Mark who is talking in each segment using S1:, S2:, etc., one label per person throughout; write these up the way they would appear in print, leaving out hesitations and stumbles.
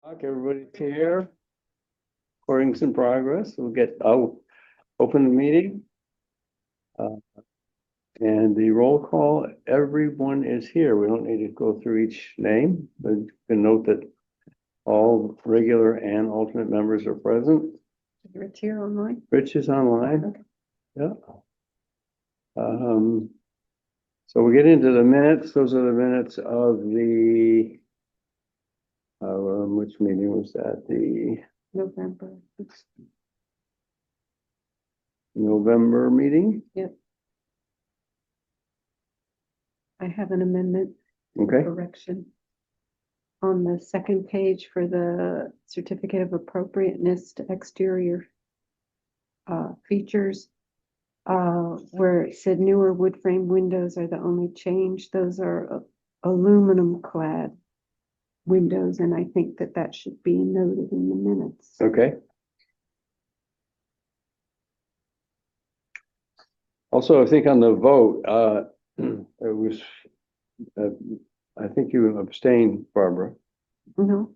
S1: Okay, everybody's here. Recording's in progress. I'll open the meeting. And the roll call, everyone is here. We don't need to go through each name, but you can note that all regular and alternate members are present.
S2: Rich here online.
S1: Rich is online.
S2: Okay.
S1: Yeah. So we get into the minutes. Those are the minutes of the which meeting was that? The November meeting?
S2: Yep. I have an amendment.
S1: Okay.
S2: Correction. On the second page for the certificate of appropriateness to exterior features, where it said newer wood frame windows are the only change. Those are aluminum clad windows, and I think that should be noted in the minutes.
S1: Okay. Also, I think on the vote, it was, I think you abstained, Barbara.
S2: No,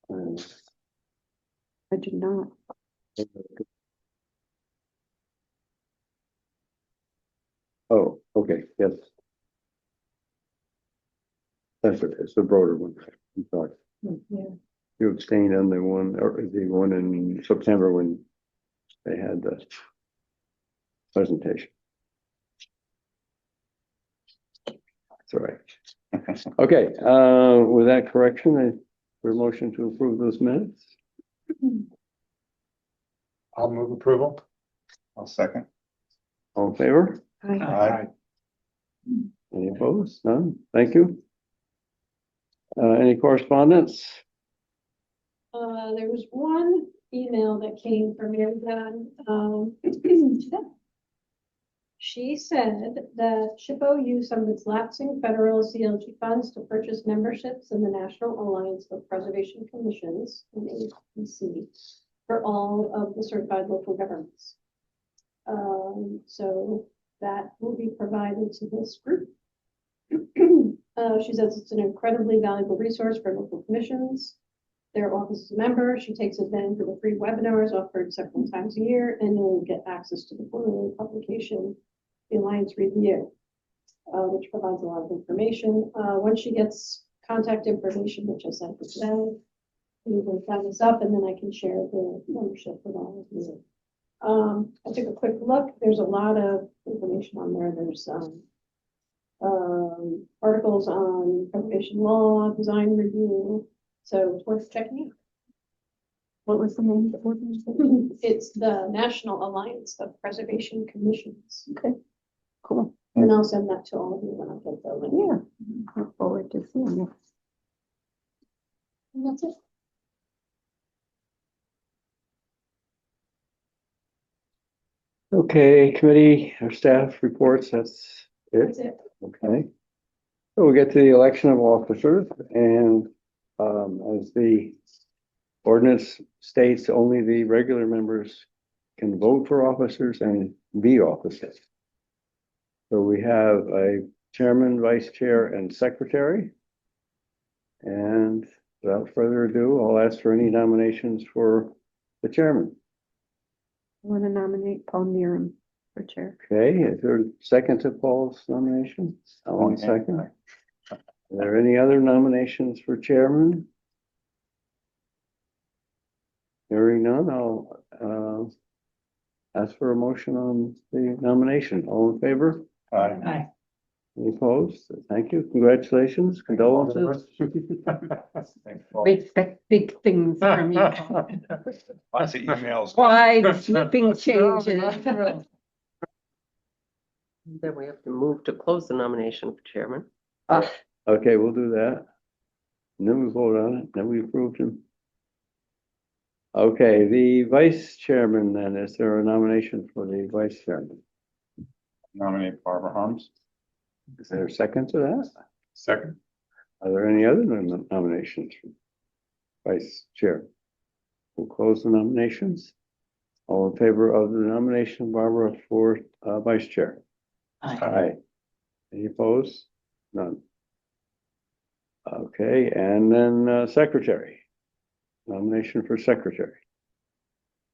S1: Uh,
S2: I did not.
S1: Oh, okay, yes. That's it, it's the broader one. I'm sorry.
S2: Yeah.
S1: You abstained on the one, or the one in September when they had the presentation. That's all right. Okay, with that correction, for a motion to approve those minutes.
S3: I'll move approval. I'll second.
S1: All in favor?
S2: I
S1: Any opposed? None? Thank you. Any correspondence?
S4: There was one email that came from Mary Dunn. She said that SHPO used some of its lapsing federal CLG funds to purchase memberships in the National Alliance of Preservation Commissions, NAPC, for all of the certified local governments. So that will be provided to this group. She says it's an incredibly valuable resource for local commissions. Their office is a member. She takes advantage of the free webinars offered several times a year, and you'll get access to the quarterly publication, the Alliance Review, which provides a lot of information. Once she gets contact information, which I sent her today, we will sign this up, and then I can share the membership with all of you. I took a quick look. There's a lot of information on there. There's articles on preservation law, design review. So it's worth checking out.
S2: What was the name of the organization?
S4: It's the National Alliance of Preservation Commissions.
S2: Okay, cool.
S4: And I'll send that to all of you when I get the link.
S2: Yeah, look forward to seeing it.
S4: And that's it.
S1: Okay, committee or staff reports, that's
S4: That's
S1: it.
S4: it.
S1: Okay. So we get to the election of officers, and as the ordinance states, only the regular members can vote for officers and be officers. So we have a chairman, vice chair, and secretary. And without further ado, I'll ask for any nominations for the chairman.
S2: I want to nominate Paul Needham for chair.
S1: Okay, is there a second to Paul's nomination? One second. Are there any other nominations for chairman? Hearing none, I'll ask for a motion on the nomination. All in favor?
S3: Aye.
S1: Any opposed? Thank you. Congratulations. Condolences.
S3: Thanks, Paul.
S2: We expect big things from you.
S3: Lots of emails.
S2: Wide sweeping changes.
S5: Then we have to move to close the nomination for chairman.
S1: Okay, we'll do that. And then we vote on it, then we approved him. Okay, the vice chairman then, is there a nomination for the vice chairman?
S3: Nominate Barbara Harms.
S1: Is there a second to that?
S3: Second.
S1: Are there any other nominations for vice chair? We'll close the nominations. All in favor of the nomination, Barbara, for vice chair? Aye. Any opposed? None. Okay, and then secretary. Nomination for secretary.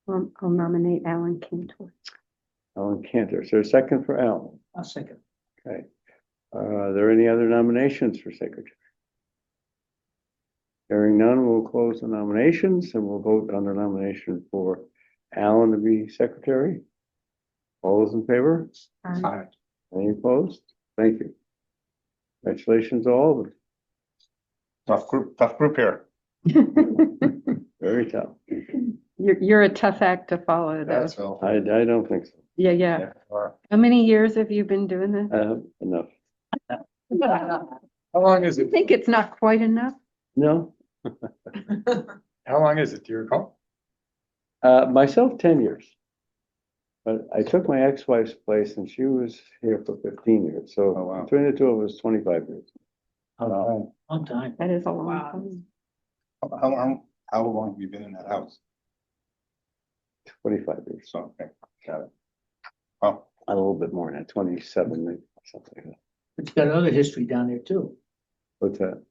S2: I'll nominate Alan Cantor.
S1: Alan Cantor. Is there a second for Alan?
S6: I'll second.
S1: Okay. Are there any other nominations for secretary? Hearing none, we'll close the nominations and we'll vote on the nomination for Alan to be secretary. All those in favor?
S3: Aye.
S1: Any opposed? Thank you. Congratulations all.
S3: Tough group here.
S1: Very tough.
S2: You're a tough act to follow, though.
S3: all.
S1: I don't think so.
S2: Yeah. How many years have you been doing this?
S1: Enough.
S3: How long is
S2: I
S3: it?
S2: think it's not quite enough.
S1: No,
S3: How long is it? Do you recall?
S1: myself, 10 years. But I took my ex-wife's place and she was here for 15 years. So
S3: Oh, wow.
S1: between the two of us, 25 years.
S6: Long time.
S2: That is a long
S6: Wow.
S2: time.
S3: How long have you been in that house?
S1: 25 years.
S3: So, okay, got it. Oh,
S1: A little bit more than that, 27, maybe, something like that.
S6: But you got other history down there too.
S1: What's that?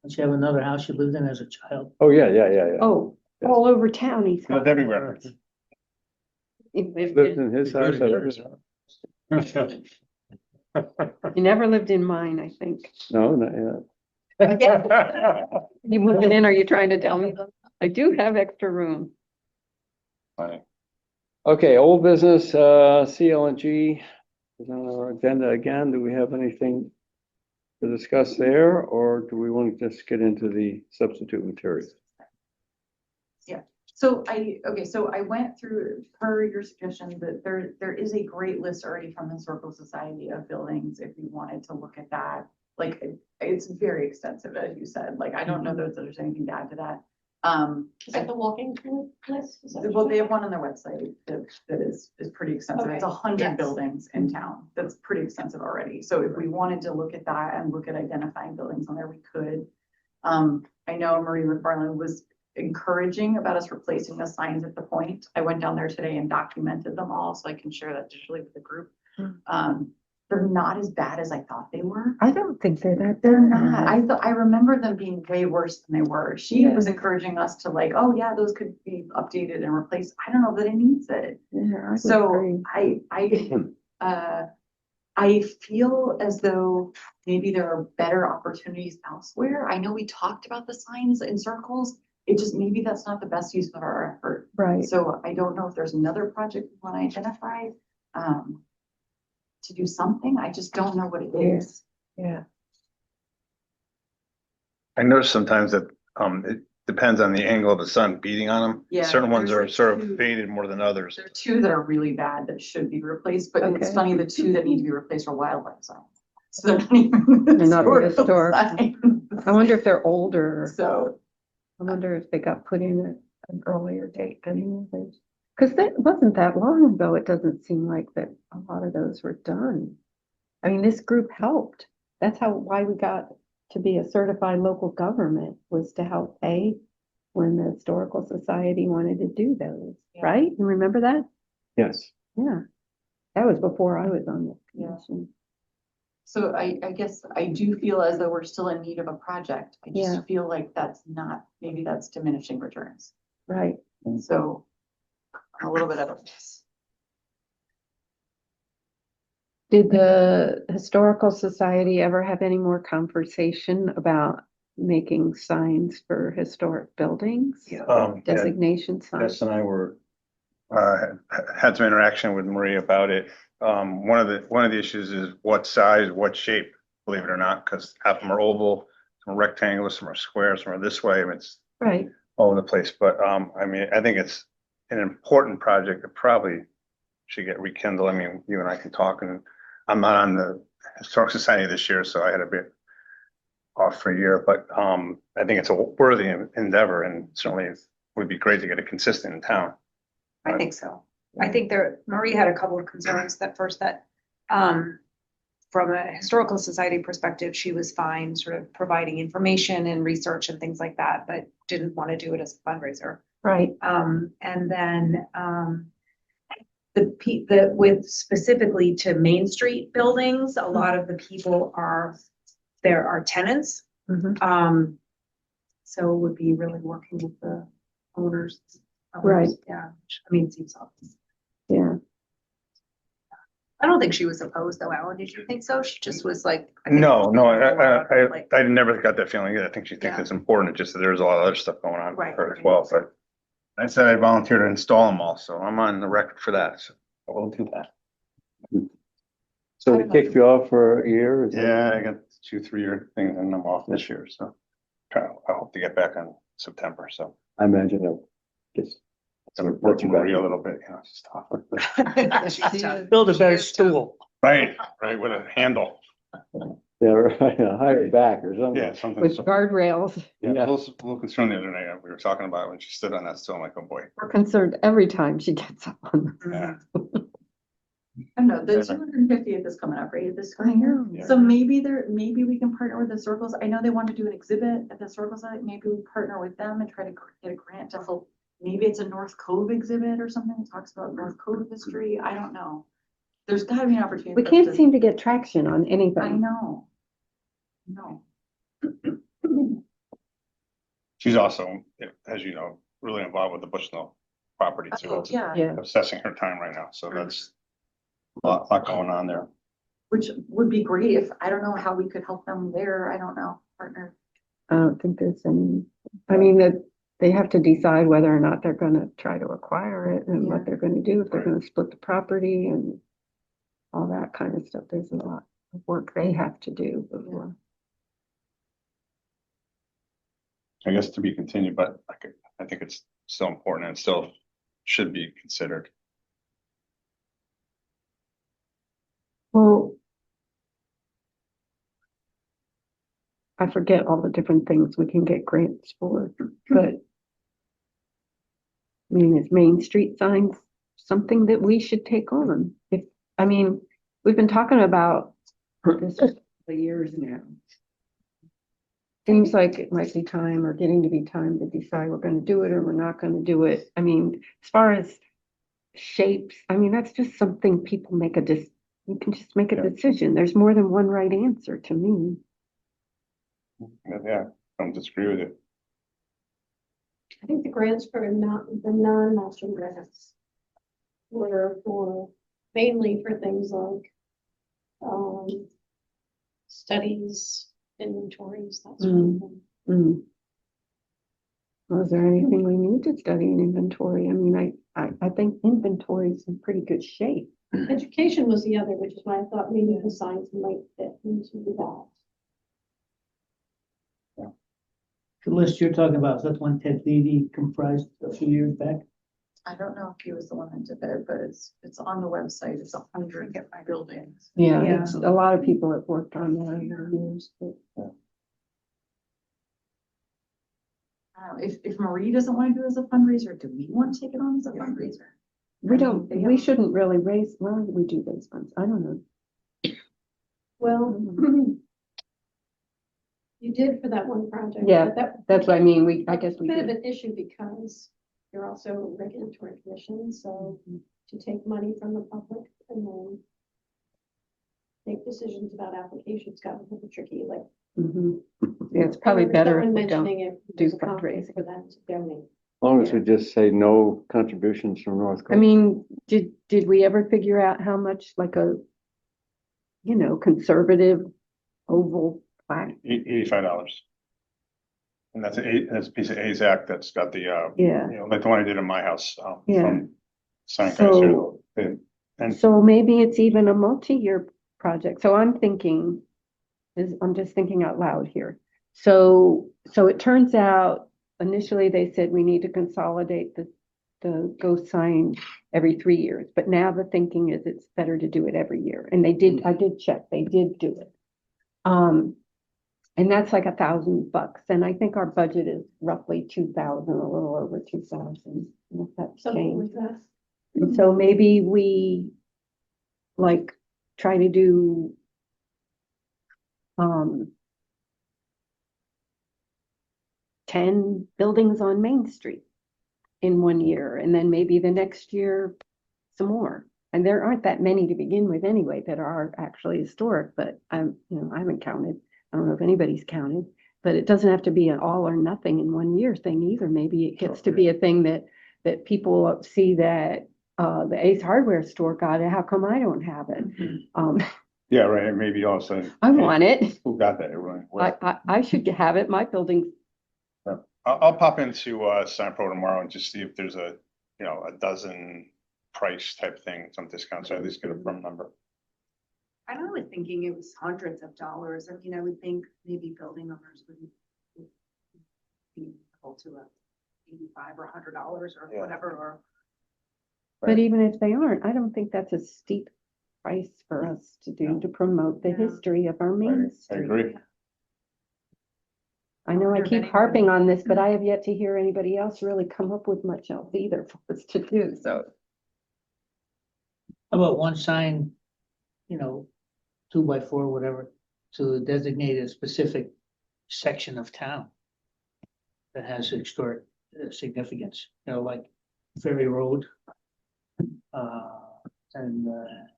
S6: Don't you have another house you lived in as a child?
S1: Oh, yeah.
S2: Oh, all over town he's.
S3: lived everywhere.
S2: He lived
S1: Lived
S2: in-
S1: in his house. I lived in-
S2: He never lived in mine, I think.
S1: No, not yet.
S2: You moving in, are you trying to tell me? I do have extra room.
S3: Funny.
S1: Okay, old business, CLNG is on our agenda again. Do we have anything to discuss there, or do we want to just get into the substitute materials?
S7: So I went through, per your suggestion, that there is a great list already from the Historical Society of buildings, if you wanted to look at that. Like, it's very extensive, as you said, like, I don't know that there's anything to add to that.
S4: Is that the walking tour list? Is that what
S7: Well,
S4: you're
S7: they have
S4: talking
S7: one on their website that is pretty extensive. It's
S4: Okay,
S7: 100
S4: yes.
S7: buildings in town. That's pretty extensive already. So if we wanted to look at that and look at identifying buildings on there, we could. I know Marie McFarland was encouraging about us replacing the signs at the point. I went down there today and documented them all, so I can share that digitally with the group. They're not as bad as I thought they were.
S2: I don't think they're that.
S7: They're not. I remember them being way worse than they were. She
S2: Yeah.
S7: was encouraging us to like, oh yeah, those could be updated and replaced. I don't know that it needs it.
S2: Yeah, I would
S7: So
S2: agree.
S7: I feel as though maybe there are better opportunities elsewhere. I know we talked about the signs in circles. It just, maybe that's not the best use of our effort.
S2: Right.
S7: So I don't know if there's another project we want to identify, to do something. I just don't know what it is.
S2: Yeah.
S3: I notice sometimes that, it depends on the angle of the sun beating on them.
S7: Yeah,
S3: Certain ones
S7: there's
S3: are
S7: like
S3: sort
S7: two-
S3: of faded more than others.
S7: There are two that are really bad that should be replaced, but it's
S2: Okay.
S7: funny, the two that need to be replaced are wildlife signs. So they're not even.
S2: They're not the
S7: historical
S2: historic.
S7: signs.
S2: I wonder if they're older.
S7: So,
S2: I wonder if they got put in at an earlier date than the others. Because that wasn't that long ago. It doesn't seem like that a lot of those were done. I mean, this group helped. That's why we got to be a certified local government, was to help pay when the Historical Society wanted to do those,
S7: Yeah.
S2: right? You remember that?
S1: Yes.
S2: Yeah. That was before I was on the
S7: Yeah.
S2: commission.
S7: so I guess I do feel as though we're still in need of a project. I
S2: Yeah.
S7: just feel like that's not, maybe that's diminishing returns.
S2: Right.
S7: So a little bit of a miss.
S2: Did the Historical Society ever have any more conversation about making signs for historic buildings? Designation signs?
S3: Jess and I were, had some interaction with Marie about it. One of the issues is what size, what shape, believe it or not, because half of them are oval, some are rectangular, some are square, some are this way. I mean, it's
S2: Right.
S3: all over the place. But, I mean, I think it's an important project that probably should get rekindled. I mean, you and I can talk, and I'm not on the Historic Society this year, so I had a bit off for a year, but, I think it's a worthy endeavor, and certainly it would be great to get it consistent in town.
S8: I think so. I think Marie had a couple of concerns from a historical society perspective, she was fine sort of providing information and research and things like that, but didn't want to do it as a fundraiser.
S2: Right.
S8: And then, with specifically to Main Street buildings, a lot of the people there are tenants
S2: Mhm.
S8: So it would be really working with the owners.
S2: Right.
S8: Yeah, which, I mean, seems obvious.
S2: Yeah,
S8: I don't think she was opposed though, Alan. Did you think so? She just was like. I think-
S3: No, no,
S8: Like-
S3: I never got that feeling. I think she thinks
S8: Yeah.
S3: it's important. It's just that there's a lot of other stuff going on for
S8: Right,
S3: her as
S8: right.
S3: well, but I said I volunteered to install them all, so I'm on the record for that. So I will do that.
S1: So they kicked you off for a year? is that-
S3: Yeah, I got 2, 3 year things and I'm off this year, so I hope to get back on September, so.
S1: I imagine they'll just.
S3: I'm
S1: let
S3: working
S1: you back.
S3: Maria a little bit, you know, it's tough.
S8: She's tough.
S6: Build a
S8: She
S6: better
S8: is tough.
S6: stool.
S3: Right, right, with a handle.
S1: Yeah, right, hire it back or something.
S3: Yeah, something.
S2: with guardrails.
S3: Yeah,
S1: Yeah.
S3: a little concerned the other night. We were talking about it when she stood on that stool. I'm like, oh boy.
S2: We're concerned every time she gets up on.
S3: Yeah.
S7: I don't know, the 250th is coming up, right? This
S2: I
S7: coming year.
S2: know.
S3: Yeah.
S7: So maybe we can partner with the Circles. I know they want to do an exhibit at the Circle site. Maybe we partner with them and try to get a grant to help. Maybe it's a North Cove exhibit or something that talks about North Cove history. I don't know. There's gotta be an opportunity.
S2: We
S7: for us
S2: can't
S7: to-
S2: seem to get traction on
S7: I
S2: anything.
S7: know. No.
S3: She's also, as you know, really involved with the Bushnell property too.
S7: Oh,
S3: It's
S7: yeah,
S2: Yeah,
S3: Obsessing her time right now, so that's a lot going on there.
S7: which would be great if, I don't know how we could help them there. I don't know, partner.
S2: I don't think there's any, I mean, that they have to decide whether or not they're gonna try to acquire it and
S7: Yeah.
S2: what they're gonna do, if they're
S3: Right.
S2: gonna split the property and all that kind of stuff. There's a lot of work they have to do before.
S3: I guess to be continued, but I think it's still important and still should be considered.
S2: Well, I forget all the different things we can get grants for, but I mean, is Main Street signs something that we should take on? If, I mean, we've been talking about this for years now. Seems like it might be time or getting to be time to decide we're gonna do it or we're not gonna do it. I mean, as far as shapes, I mean, that's just something people make you can just make a
S3: Yeah.
S2: decision. There's more than one right answer to me.
S3: Yeah, I don't disagree with it.
S4: I think the grants for not, the non-master grants were for, mainly for things like, studies, inventories, that sort of thing.
S2: Mm. Well, is there anything we need to study in inventory? I mean, I think inventory is in pretty good shape.
S4: Education was the other, which is why I thought maybe the science might fit into that.
S6: The list you're talking about, is that one Ted Levy comprised a few years back?
S7: I don't know if he was the one that did it, but it's on the website. It's 100 buildings.
S2: Yeah,
S8: Yeah.
S2: it's, a lot of people have worked on that over the years, but
S7: If Marie doesn't want to do it as a fundraiser, do we want to take it on as a fundraiser?
S2: we
S7: I
S2: don't,
S7: mean, they
S2: we
S7: have-
S2: shouldn't really raise, well, we do raise funds. I don't know.
S4: Well, you did for that one project.
S2: Yeah,
S4: but that
S2: That's what I mean. I guess
S4: It's a
S2: we
S4: bit of
S2: do.
S4: an issue because you're also a regulatory commission, so to take money from the public and then make decisions about applications got a little tricky, like.
S2: Mhm. Yeah, it's
S4: I
S2: probably
S4: remember
S2: better if
S4: someone
S2: we don't.
S4: mentioning it,
S2: do
S4: there's a conflict
S2: fundraising.
S4: for them to donate.
S1: As long as we just say no contributions from North
S2: I
S1: Coast.
S2: mean, did we ever figure out how much like a, conservative oval plaque?
S3: $85. And that's a piece of AZAC that's got the,
S2: Yeah.
S3: like the one I did in my house,
S2: Yeah.
S3: from San
S2: So-
S3: And
S2: So maybe it's even a multi-year project. So I'm just thinking out loud here. So it turns out initially they said we need to consolidate the ghost sign every 3 years, but now the thinking is it's better to do it every year. And I did check, they did do it. And that's like $1,000. And I think our budget is roughly 2,000, a little over 2,000. If that's
S4: Something
S2: changed.
S4: like that.
S2: And so maybe we like try to do 10 buildings on Main Street in 1 year, and then maybe the next year some more. And there aren't that many to begin with anyway that are actually historic, but I haven't counted. I don't know if anybody's counted. But it doesn't have to be an all or nothing in 1 year thing either. Maybe it gets to be a thing that people see that the Ace Hardware store got it. How come I don't have it?
S3: Yeah, right, maybe all of a sudden.
S2: I want it.
S3: Who got that? Everyone.
S2: I should have it. My building.
S3: I'll pop into Saybrook tomorrow and just see if there's a dozen price type thing, some discounts, or at least get a firm number.
S8: I was thinking it was hundreds of dollars. I mean, I would think maybe building owners would be able to $85 or $100 or
S3: Yeah.
S8: whatever, or.
S2: But even if they aren't, I don't think that's a steep price for us to do to promote the
S8: Yeah.
S2: history of our Main
S3: I
S2: Street.
S3: agree.
S2: I know I
S8: wonder if
S2: keep
S8: anyone-
S2: harping on this, but I have yet to hear anybody else really come up with much else either for us to do, so.
S6: How about one sign, 2x4, whatever, to designate a specific section of town that has historic significance, like Ferry Road. And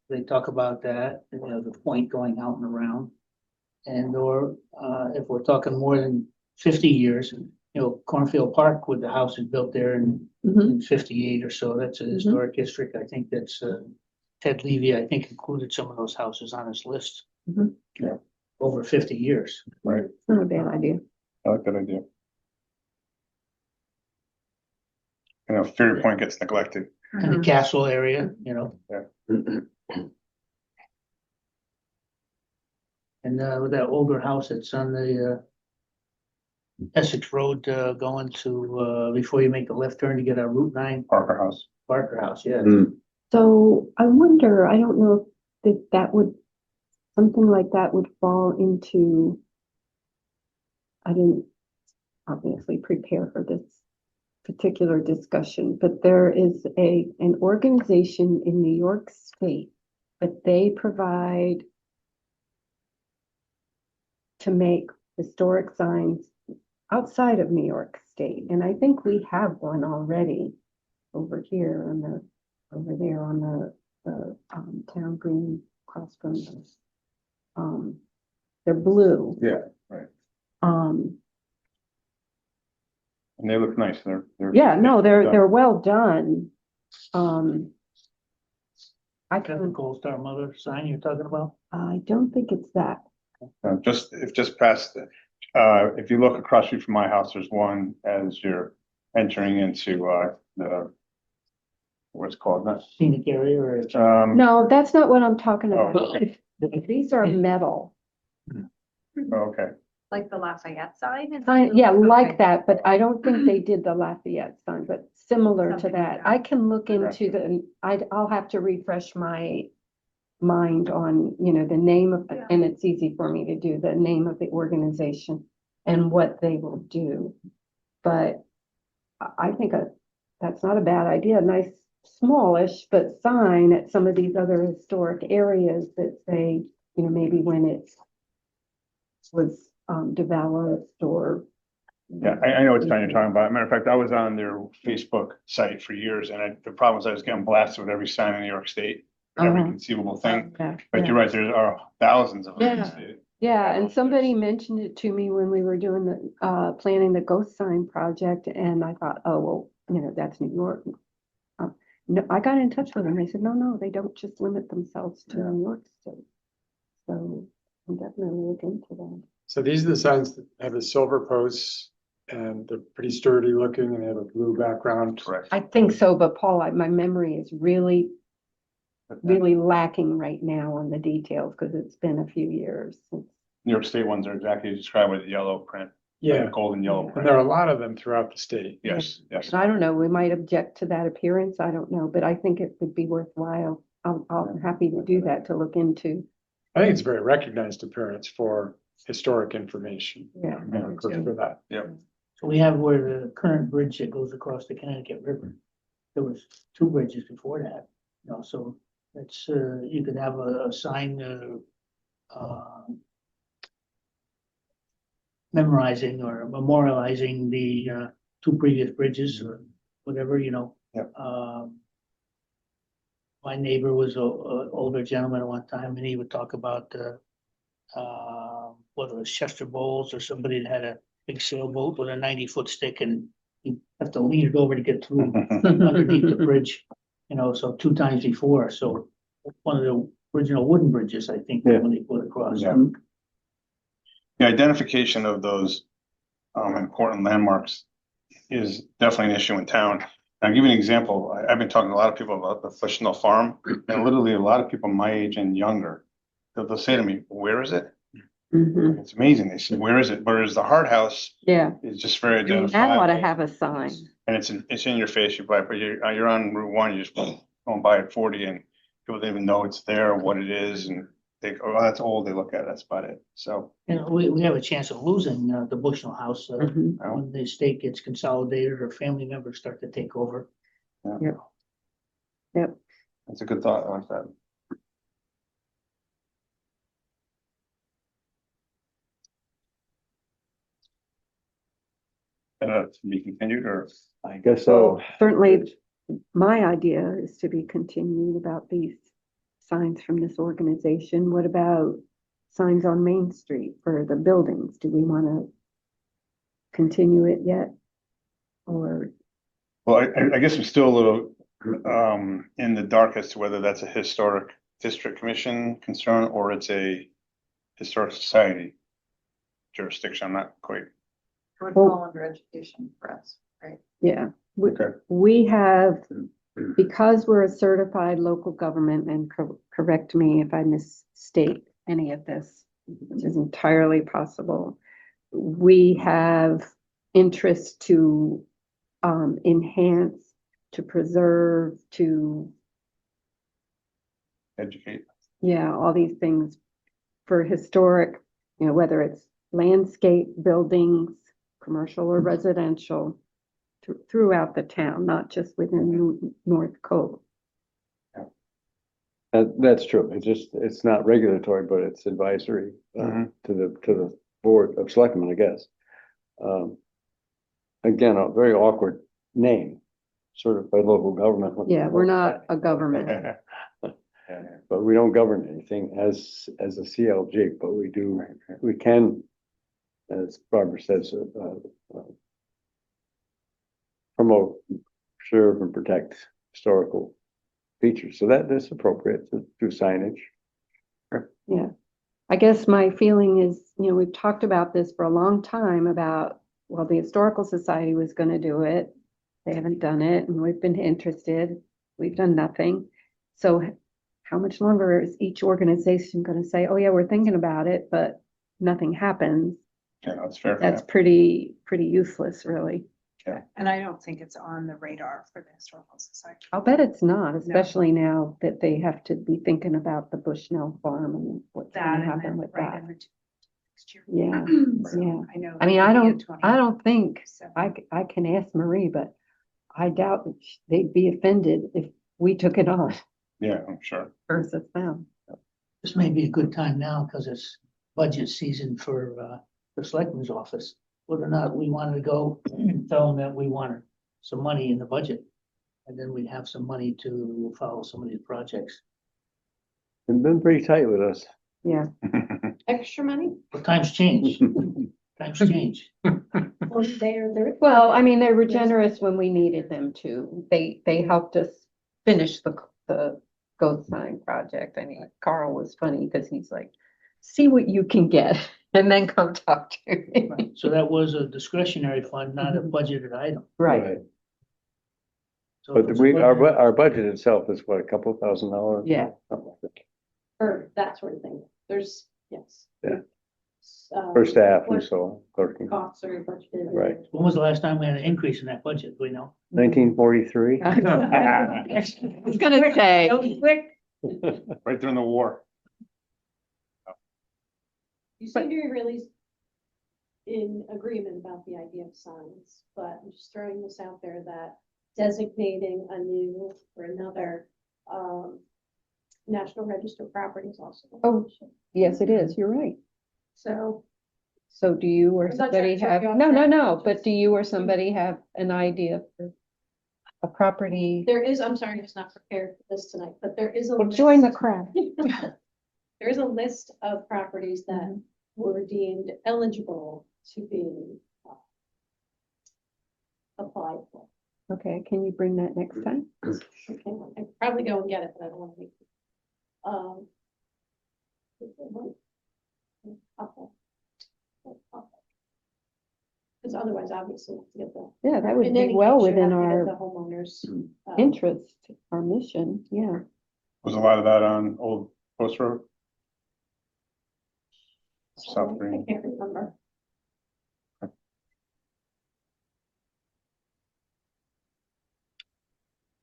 S6: they talk about that, the point going out and around. And or if we're talking more than 50 years, Cornfield Park with the houses built there in 58 or so, that's a historic district. I think that's Ted Levy, I think, included some of those houses on his list.
S3: Yeah.
S6: Over 50 years.
S3: Right.
S2: It's not a bad idea.
S3: I like that idea. Ferry Point gets neglected.
S6: And the castle area, And with that older house that's on the Essex Road going to before you make the left turn to get a Route 9
S3: Parker House.
S6: Parker House, yeah.
S2: So I wonder, I don't know if that would, something like that would fall into, I didn't obviously prepare for this particular discussion, but there is an organization in New York State, but they provide to make historic signs outside of New York State. And I think we have one already over here over there on the town green across from the, they're blue.
S3: Yeah, right. And they look nice. They're
S2: Yeah, no,
S3: done.
S2: they're well done. I
S6: Is that the
S2: can,
S6: Gold Star Mother sign you're talking about?
S2: I don't think it's that.
S3: Just past if you look across street from my house, there's one as you're entering into the what's it called that.
S6: Scenic area or?
S2: No, that's not what I'm talking
S3: Oh.
S2: about. These are metal.
S3: Okay.
S8: Like the Lafayette sign?
S2: Yeah, like
S8: Okay.
S2: that, but I don't think they did the Lafayette sign, but similar to
S8: Something like
S2: that.
S8: that.
S2: I can look into I'll have to refresh my mind on, the name of,
S8: Yeah.
S2: and it's easy for me to do, the name of the organization and what they will do. But I think that's not a bad idea. A nice, smallish, but sign at some of these other historic areas that say, maybe when it was developed or.
S3: Yeah, I know what sign you're talking about. Matter of fact, I was on their Facebook site for years, and the problem was I was getting blasted with every sign in New York State, every
S2: Uh-huh.
S3: conceivable thing.
S2: Yeah,
S3: But
S2: yeah.
S3: you're right, there are thousands of them in the
S2: Yeah.
S3: state.
S2: Yeah, and somebody mentioned it to me when we were doing planning the ghost sign project, and I thought, oh, well, that's New York. No, I got in touch with them. They said, no, they don't just limit themselves to New York State. So I'm definitely look into that.
S9: So these are the signs that have the silver posts and they're pretty sturdy looking and they have a blue background.
S3: Correct.
S2: I think so, but Paul, my memory is really lacking right now on the details because it's been a few years since.
S3: New York State ones are exactly described with yellow print.
S9: Yeah,
S3: Golden yellow
S9: and
S3: print.
S9: there are a lot of them throughout the state.
S3: Yes.
S2: I don't know, we might object to that appearance, I don't know, but I think it would be worthwhile. I'm happy to do that, to look into.
S9: I think it's a very recognized appearance for historic information.
S2: Yeah.
S9: And good for that.
S6: So we have where the current bridge that goes across the Connecticut River. There was 2 bridges before that, so it's, you could have a sign, memorizing or memorializing the 2 previous bridges or whatever,
S3: Yep.
S6: My neighbor was a older gentleman at one time and he would talk about whether it's Chester Bowles or somebody that had a big sailboat with a 90-foot stick and you have to lean it over to get through underneath the bridge, you know, so 2 times before, so one of the original wooden bridges, I think,
S1: Yeah.
S6: when they put across.
S3: Yeah. The identification of those important landmarks is definitely an issue in town. I'll give you an example. I've been talking to a lot of people about the Bushnell Farm, and literally a lot of people my age and younger, they'll say to me, "Where is it?"
S2: Mhm.
S3: It's amazing. They say, "Where is it?" Whereas the Hard House
S2: Yeah,
S3: is just very
S2: I mean, that ought to
S3: identifiable.
S2: have a sign.
S3: And it's in your face, you buy it, but you're on Route 1, you just go and buy it 40 and people don't even know it's there, what it is, and they go, oh, that's old, they look at it, that's about it, so.
S6: And we have a chance of losing the Bushnell House
S2: Mhm.
S6: when the estate gets consolidated or family members start to take over.
S2: Yep. Yep.
S3: That's a good thought, I like that. To be continued, or?
S1: I guess so.
S2: Certainly, my idea is to be continued about these signs from this organization. What about signs on Main Street for the buildings? Do we want to continue it yet? Or,
S3: Well, I guess I'm still a little in the dark as to whether that's a historic district commission concern or it's a historic society jurisdiction. I'm not quite.
S7: It would fall under education for us, right?
S2: yeah,
S3: Okay.
S2: we have, because we're a certified local government, and correct me if I misstate any of this, which is entirely possible. We have interest to enhance, to preserve, to,
S3: Educate.
S2: yeah, all these things for historic, you know, whether it's landscape, buildings, commercial or residential, throughout the town, not just within North Cove.
S1: That's true. It's not regulatory, but it's advisory
S3: Mhm.
S1: to the Board of Selectmen, I guess. Again, a very awkward name, sort of by local government.
S2: Yeah, we're not a government.
S1: But we don't govern anything as a CLG, but we can, as Barbara says, promote, preserve and protect historical features. So that's appropriate to do signage.
S2: Yeah, I guess my feeling is, you know, we've talked about this for a long time about, well, the Historical Society was going to do it. They haven't done it, and we've been interested. We've done nothing. So how much longer is each organization going to say, oh yeah, we're thinking about it, but nothing happens?
S3: Yeah, that's fair.
S2: That's pretty useless, really.
S8: And I don't think it's on the radar for the Historical Society.
S2: I'll bet it's not, especially now that they have to be thinking about the Bushnell Farm and what's going
S8: That
S2: to
S8: and
S2: happen
S8: then
S2: with
S8: right
S2: that.
S8: in the next year.
S2: Yeah,
S8: So
S2: yeah.
S8: I know.
S2: I mean,
S8: it'll
S2: I
S8: be in
S2: don't think,
S8: 27.
S2: I can ask Marie, but I doubt that they'd be offended if we took it on
S3: Yeah, I'm sure.
S2: versus them.
S6: This may be a good time now because it's budget season for the selectman's office. Whether or not we wanted to go tell them that we wanted some money in the budget. And then we'd have some money to follow some of these projects.
S1: They've been pretty tight with us.
S2: Yeah,
S4: Extra money?
S6: But times change, times change.
S4: Or they're.
S2: well, I mean, they were generous when we needed them to. They helped us finish the goat sign project. I mean, Carl was funny because he's like, see what you can get and then come talk to me.
S6: Right. So that was a discretionary fund, not a budgeted item.
S2: Right,
S6: So
S1: But
S6: if it's a
S1: our,
S6: budget-
S1: our budget itself is what, a couple $1,000?
S2: Yeah.
S1: Something like that.
S4: For that sort of thing. There's, yes.
S1: Yeah.
S4: Um,
S1: For staff and
S4: what
S1: so on, clerking.
S4: Costs are budgeted.
S1: Right.
S6: When was the last time we had an increase in that budget? Do we know?
S1: 1943.
S2: I was gonna say,
S4: Quick.
S3: Right during the war.
S4: You seem to be really in agreement about the idea of signs, but I'm just throwing this out there that designating a new or another National Register property is also. an
S2: Oh.
S4: option.
S2: yes, it is, you're right.
S4: So
S2: So do you or
S4: I'm not trying
S2: somebody
S4: to throw
S2: have,
S4: you off
S2: no,
S4: track,
S2: but
S4: just-
S2: do you or somebody have an idea for a property?
S4: there is, I'm sorry, I'm just not prepared for this tonight, but there is a.
S2: Well, join the
S4: list-
S2: crowd.
S4: There is a list of properties that were deemed eligible to be applied for.
S2: Okay, can you bring that next time?
S4: Okay, I could probably go and get it, but I don't want to make. Because otherwise, obviously, to get the.
S2: Yeah, that would
S4: in
S2: be
S4: any
S2: well
S4: case, you
S2: within
S4: have to get
S2: our
S4: The homeowners.
S2: interest, our mission, yeah.
S3: Was a lot of that on Old Post Road? South
S4: I
S3: Green.
S4: can't remember.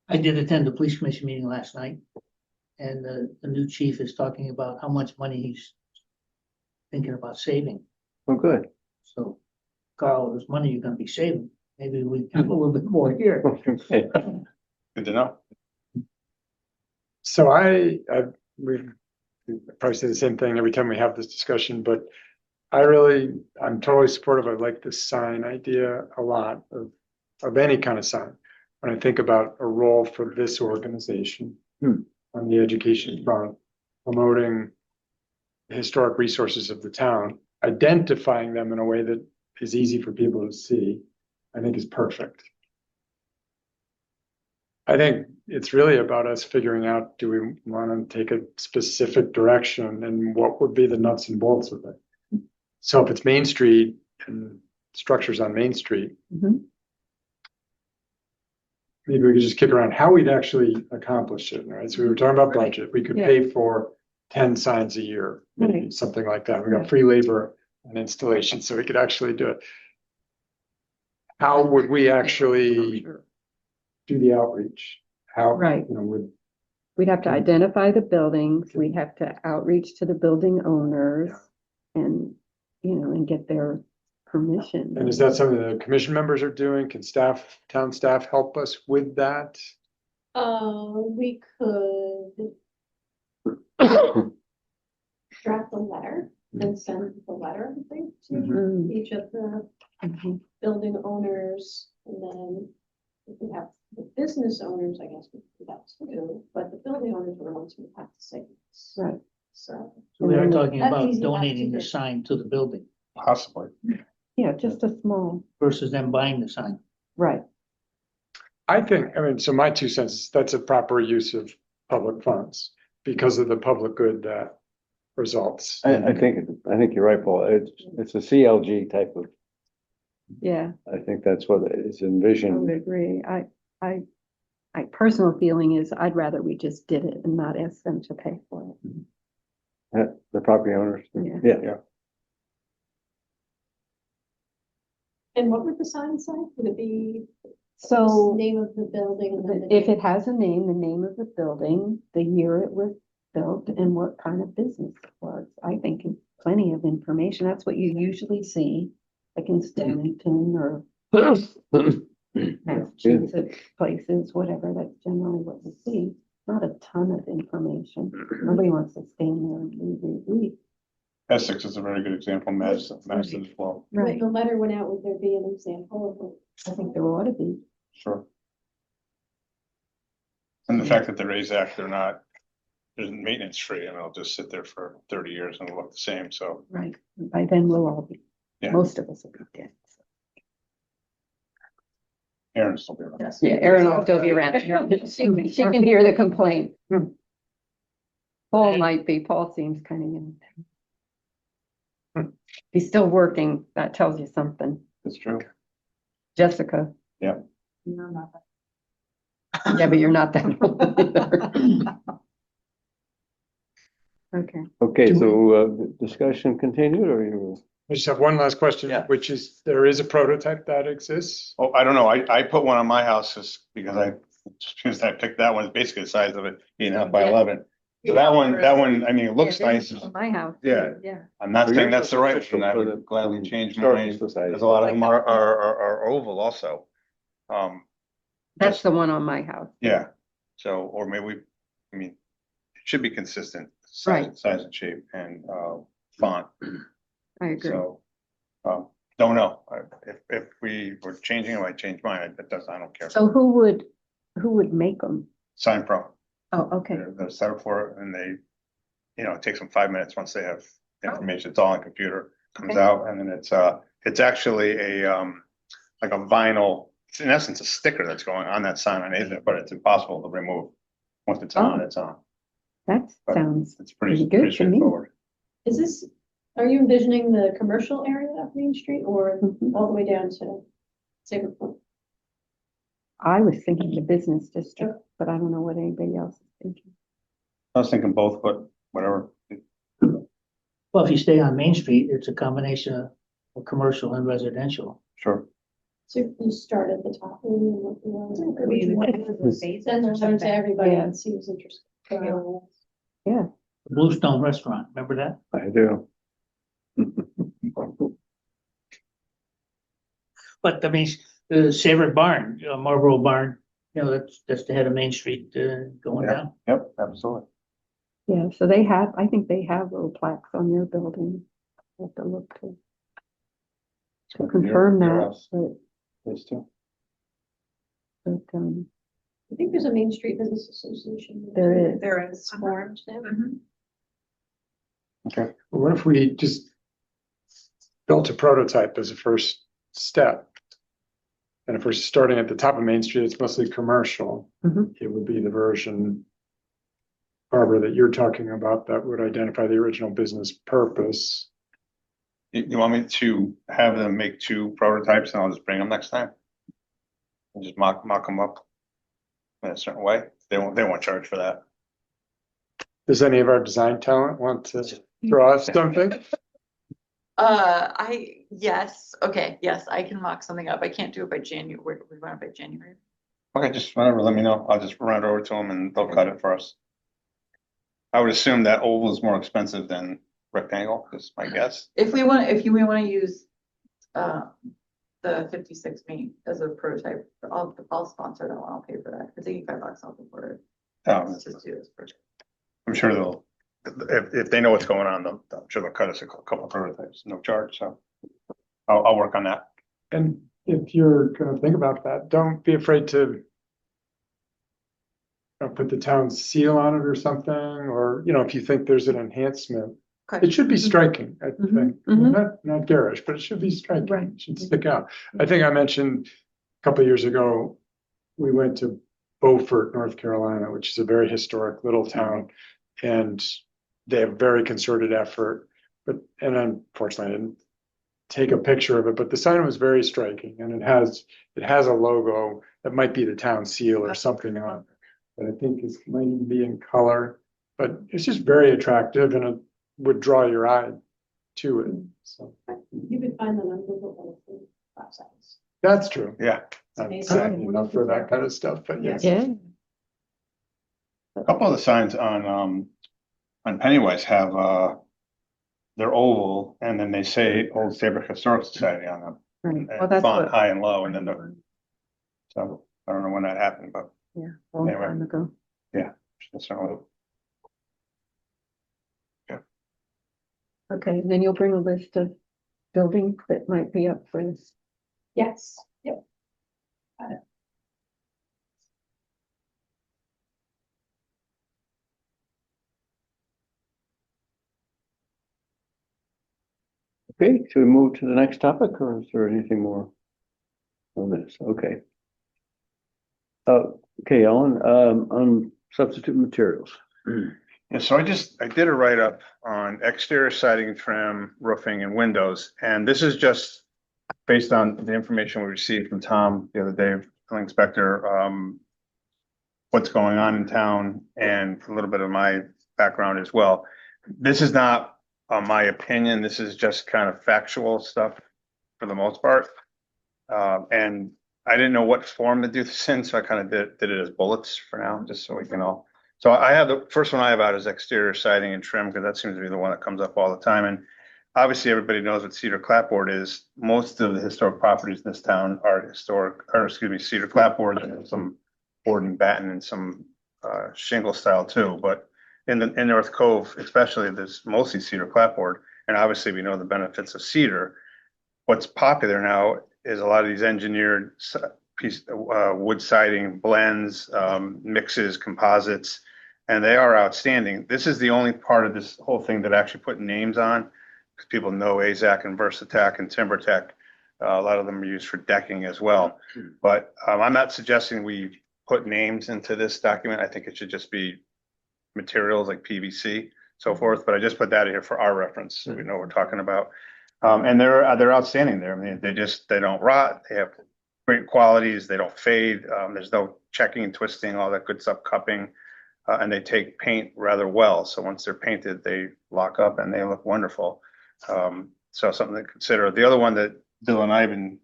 S6: I did attend the police commission meeting last night. And the new chief is talking about how much money he's thinking about saving.
S1: Oh, good.
S6: So, Carl, this money you're gonna be saving, maybe we have a little bit more here.
S1: Okay.
S3: Good to know.
S9: So we probably say the same thing every time we have this discussion, but I'm totally supportive. I like this sign idea a lot of any kind of sign. When I think about a role for this organization on the education front, promoting the historic resources of the town, identifying them in a way that is easy for people to see, I think is perfect. I think it's really about us figuring out, do we want to take a specific direction and what would be the nuts and bolts of it? So if it's Main Street and structures on Main Street,
S2: Mhm.
S9: maybe we could just kick around how we'd actually accomplish it, right? So we were talking about budget. We could
S2: Yeah.
S9: pay for 10 signs a year, maybe
S2: Right.
S9: something like that. We got
S2: Right.
S9: free labor and installation, so we could actually do it. How would we actually do the outreach? How,
S2: Right.
S9: you know, would,
S2: We'd have to identify the buildings, we'd have to outreach to the building owners and, and get their permission.
S9: and is that something the commission members are doing? Can town staff help us with that?
S4: We could draft a letter and send the letter, I think, to
S2: Mm,
S4: each of the
S2: mhm.
S4: building owners, and then if we have the business owners, I guess we could do that too, but the building owners are the ones who have to say this.
S2: Right.
S4: So,
S6: So we are talking
S4: That's
S6: about
S4: easy enough to
S6: donating the
S4: do.
S6: sign to the building
S3: Possibly.
S2: Yeah, just a small,
S6: versus them buying the sign.
S2: right,
S9: I think, I mean, so my 2 cents, that's a proper use of public funds because of the public good that results.
S1: I think you're right, Paul. It's a CLG type of,
S2: yeah,
S1: I think that's what it's
S2: I would
S1: envisioned.
S2: agree. My personal feeling is I'd rather we just did it and not ask them to pay for it.
S1: The property owners.
S2: Yeah.
S1: Yeah.
S4: and what would the sign say? Would it be
S2: So
S4: name of the building? And then the
S2: if
S4: name?
S2: it has a name, the name of the building, the year it was built and what kind of business it was, I think is plenty of information. That's what you usually see, like in Stonington or Massachusetts places, whatever, that's generally what you see. Not a ton of information. Nobody wants to stand there and read.
S3: Essex is a very good example, Madison as well.
S4: When the letter went out, would there be an example of it?
S2: I think there ought to be.
S3: Sure. And the fact that the Raise Act, there's maintenance free, and it'll just sit there for 30 years and it'll look the same, so.
S2: Right. By then we'll all be,
S3: Yeah.
S2: most of us will be dead.
S3: Aaron still be around.
S7: Yes.
S2: Yeah, Erin will still be around. She can hear the complaint. Paul might be. Paul seems kind of young. He's still working. That tells you something.
S3: That's true.
S2: Jessica.
S7: No, not that.
S2: Yeah, but you're not that old either. Okay.
S1: Okay, so discussion continued or you?
S9: I just have one last question,
S1: Yeah.
S9: which is, there is a prototype that exists.
S3: Oh, I don't know. I put one on my house just because I picked that one. It's basically the size of it, 8.5 by 11. So that one, I mean, it looks nice.
S2: My house.
S3: Yeah.
S2: Yeah.
S3: I'm not saying that's the right
S1: Official
S3: one. I
S1: for the-
S3: would gladly change
S1: Historical
S3: mine,
S1: Society.
S3: because a lot of them are oval also.
S2: That's the one on my house.
S3: Yeah, so, or maybe I mean, it should be consistent,
S2: Right.
S3: size and shape and font,
S2: I agree.
S3: so. Don't know, if we were changing, I might change mine, I don't care.
S2: So who would make them?
S3: Sign Pro,
S2: Oh, okay.
S3: they're set up for it, and they, it takes them 5 minutes once they have information. It's all on computer, comes
S2: Okay.
S3: out, and then it's actually like a vinyl, it's in essence a sticker that's going on that sign underneath it, but it's impossible to remove. Once it's on,
S2: Oh.
S3: it's on.
S2: That
S3: But
S2: sounds
S3: It's
S2: pretty
S3: pretty
S2: good to me.
S3: straightforward.
S4: Is this, are you envisioning the commercial area of Main Street or
S2: Mhm.
S4: all the way down to Saybrook?
S2: I was thinking the business district, but I don't know what anybody else is thinking.
S3: I was thinking both, but whatever.
S6: Well, if you stay on Main Street, it's a combination of commercial and residential.
S3: Sure.
S4: So if you start at the top. Maybe and look around,
S8: I mean,
S4: which one
S8: it
S4: is
S8: was
S4: it?
S8: based
S4: Send
S8: or
S4: them to
S8: something.
S4: everybody
S2: Yeah.
S4: and see who's interested.
S2: Yeah,
S6: Bluestone Restaurant, remember that?
S1: I do.
S6: But I mean, the Saybrook Barn, Marlboro Barn, that's the head of Main Street, going
S3: Yeah.
S6: down.
S3: Yep, absolutely.
S2: yeah, so I think they have little plaques on their building. I'll have to look to confirm
S3: Your
S2: that,
S3: house, please too.
S2: but,
S4: I think there's a Main Street Business Association.
S2: there is.
S8: There is.
S4: It's formed now.
S8: Mhm.
S3: Okay.
S9: But what if we just built a prototype as a first step? And if we're starting at the top of Main Street, it's mostly commercial.
S2: Mhm.
S9: It would be the version, Barbara, that you're talking about that would identify the original business purpose.
S3: You want me to have them make 2 prototypes and I'll just bring them next time? And just mock them up in a certain way? They won't charge for that.
S9: Does any of our design talent want to draw us something?
S7: Yes, okay, yes, I can mock something up. I can't do it by January. We want it by January.
S3: Okay, just whenever, let me know. I'll just run it over to them and they'll cut it for us. I would assume that oval is more expensive than rectangle, is my guess.
S7: If we want to use, the 56 Main as a prototype, I'll sponsor that one. I'll pay for that. It's $85 off for it. Let's just do this project.
S3: I'm sure they'll, if they know what's going on, I'm sure they'll cut us a couple of prototypes, no charge, so. I'll work on that.
S9: And if you're gonna think about that, don't be afraid to put the town seal on it or something, or, if you think there's an enhancement.
S7: Okay.
S9: It should be striking, I
S2: Mhm,
S9: think,
S2: mhm.
S9: not garish, but it should be striking,
S2: Right.
S9: it should stick out. I think I mentioned a couple of years ago, we went to Beaufort, North Carolina, which is a very historic little town. And they have very concerted effort, and unfortunately, I didn't take a picture of it, but the sign was very striking, and it has a logo that might be the town seal or something on it. But I think it might even be in color, but it's just very attractive and it would draw your eye to it, so.
S4: You could find them on Google. Websites.
S9: That's true.
S3: Yeah,
S9: Not
S4: amazing.
S9: savvy enough for that kind of stuff, but yes.
S2: Yeah,
S3: a couple of the signs on Pennywise have, they're oval and then they say Old Saybrook Historical Society on them.
S2: right.
S3: And
S2: Well, that's
S3: font
S2: what,
S3: high and low, and then so I don't know when that happened, but
S2: yeah, a long
S3: Anyway.
S2: time ago.
S3: that's certainly.
S2: Okay, and then you'll bring a list of buildings that might be up for this.
S4: Yes, yep.
S1: Okay, should we move to the next topic or is there anything more on this? Okay. Okay, Ellen, on substitute materials.
S3: Yeah, so I did a write-up on exterior siding, trim, roofing and windows, and this is just based on the information we received from Tom the other day, building inspector, what's going on in town and a little bit of my background as well. This is not my opinion, this is just kind of factual stuff for the most part. And I didn't know what form to do this in, so I kind of did it as bullets for now, just so we can all. So I have the first one I have out is exterior siding and trim, because that seems to be the one that comes up all the time. And obviously everybody knows what cedar clapboard is. Most of the historic properties in this town are cedar clapboard, and some board and batten and some shingle style too. But in North Cove, especially, there's mostly cedar clapboard. And obviously we know the benefits of cedar. What's popular now is a lot of these engineered wood siding blends, mixes, composites. and they are outstanding. This is the only part of this whole thing that actually put names on, because people know AZAC and Versatech and TimberTech. A lot of them are used for decking as well. But I'm not suggesting we put names into this document. I think it should just be materials like PVC, so forth. But I just put that in here for our reference, so we know what we're talking about. And they're outstanding there. I mean, they don't rot. They have great qualities. They don't fade. There's no checking and twisting, all that good stuff, cupping. And they take paint rather well. So once they're painted, they lock up and they look wonderful. So something to consider. The other one that Bill and I have been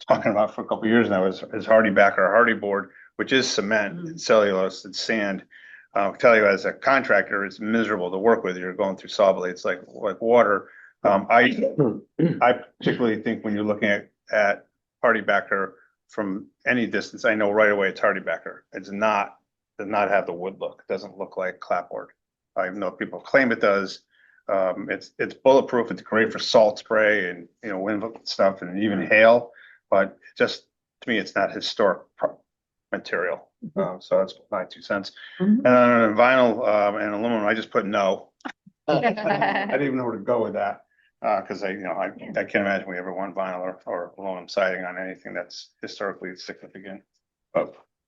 S3: talking about for a couple of years now is Hardy Backer, Hardy Board, which is cement, it's cellulose, it's sand. I'll tell you, as a contractor, it's miserable to work with. You're going through saw blades like water. I particularly think when you're looking at Hardy Backer from any distance, I know right away it's Hardy Backer. Does not have the wood look. It doesn't look like clapboard. Even though people claim it does. It's bulletproof. It's great for salt spray and, you know, wind stuff and even hail. But just to me, it's not historic material. So that's my 2 cents. And then on vinyl and aluminum, I just put no. I didn't even know where to go with that. Because I can't imagine we ever want vinyl or aluminum siding on anything that's historically significant.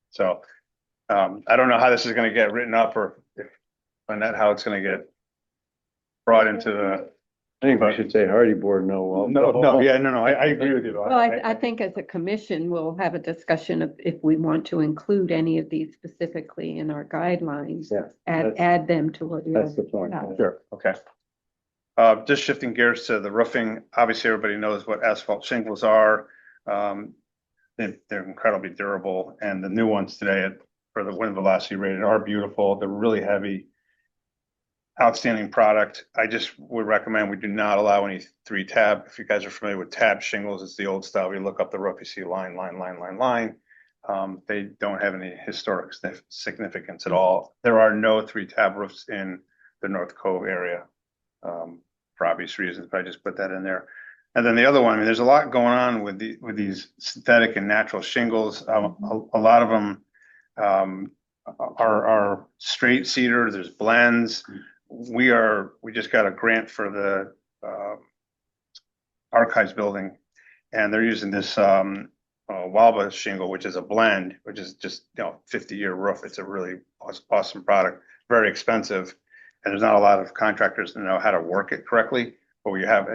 S3: So I don't know how this is going to get written up, or how it's going to get brought into the.
S1: I think we should say Hardy Board, no.
S3: I agree with you.
S2: Well, I think as a commission, we'll have a discussion of if we want to include any of these specifically in our guidelines.
S1: Yeah,
S2: Add them to what you.
S1: that's the point.
S2: Yeah.
S3: Sure, okay. Just shifting gears to the roofing, obviously everybody knows what asphalt shingles are. They're incredibly durable, and the new ones today for the wind velocity rated are beautiful. They're really heavy. Outstanding product. I just would recommend we do not allow any 3-tab. If you guys are familiar with tab shingles, it's the old style. You look up the roof, you see line. They don't have any historic significance at all. There are no 3-tab roofs in the North Cove area for obvious reasons, but I just put that in there. And then the other one, I mean, there's a lot going on with these synthetic and natural shingles. A lot of them are straight cedar. There's blends. We just got a grant for the archives building, and they're using this Walba shingle, which is a blend, which is just 50-year roof. It's a really awesome product, very expensive, and there's not a lot of contractors that know how to work it correctly. But we have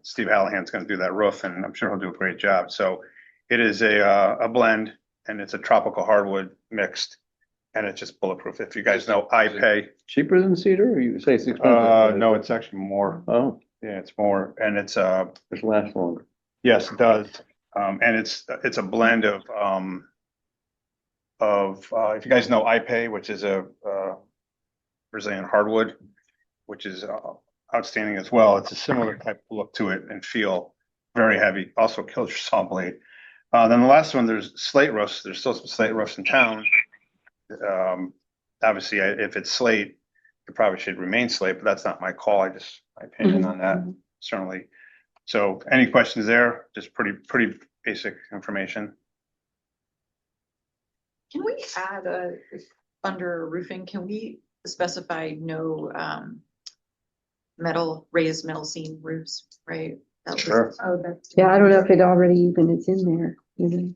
S3: Steve Hallahan's going to do that roof, and I'm sure he'll do a great job. So it is a blend, and it's a tropical hardwood mixed. And it's just bulletproof. If you guys know iPay.
S1: Cheaper than cedar, or you say it's expensive?
S3: No, it's actually more.
S1: Oh,
S3: Yeah, it's more, and it's
S1: it lasts longer.
S3: yes, it does. And it's a blend of if you guys know iPay, which is a Brazilian hardwood, which is outstanding as well. It's a similar type of look to it and feel, very heavy. Also kills your saw blade. Then the last one, there's slate roofs. There's still some slate roofs in town. Obviously, if it's slate, it probably should remain slate, but that's not my call. My opinion on that, certainly. So any questions there? Just pretty basic information.
S7: Can we add under roofing, can we specify no raised metal seam roofs, right?
S3: Sure.
S8: Oh, that's.
S2: Yeah, I don't know if it already even is in there.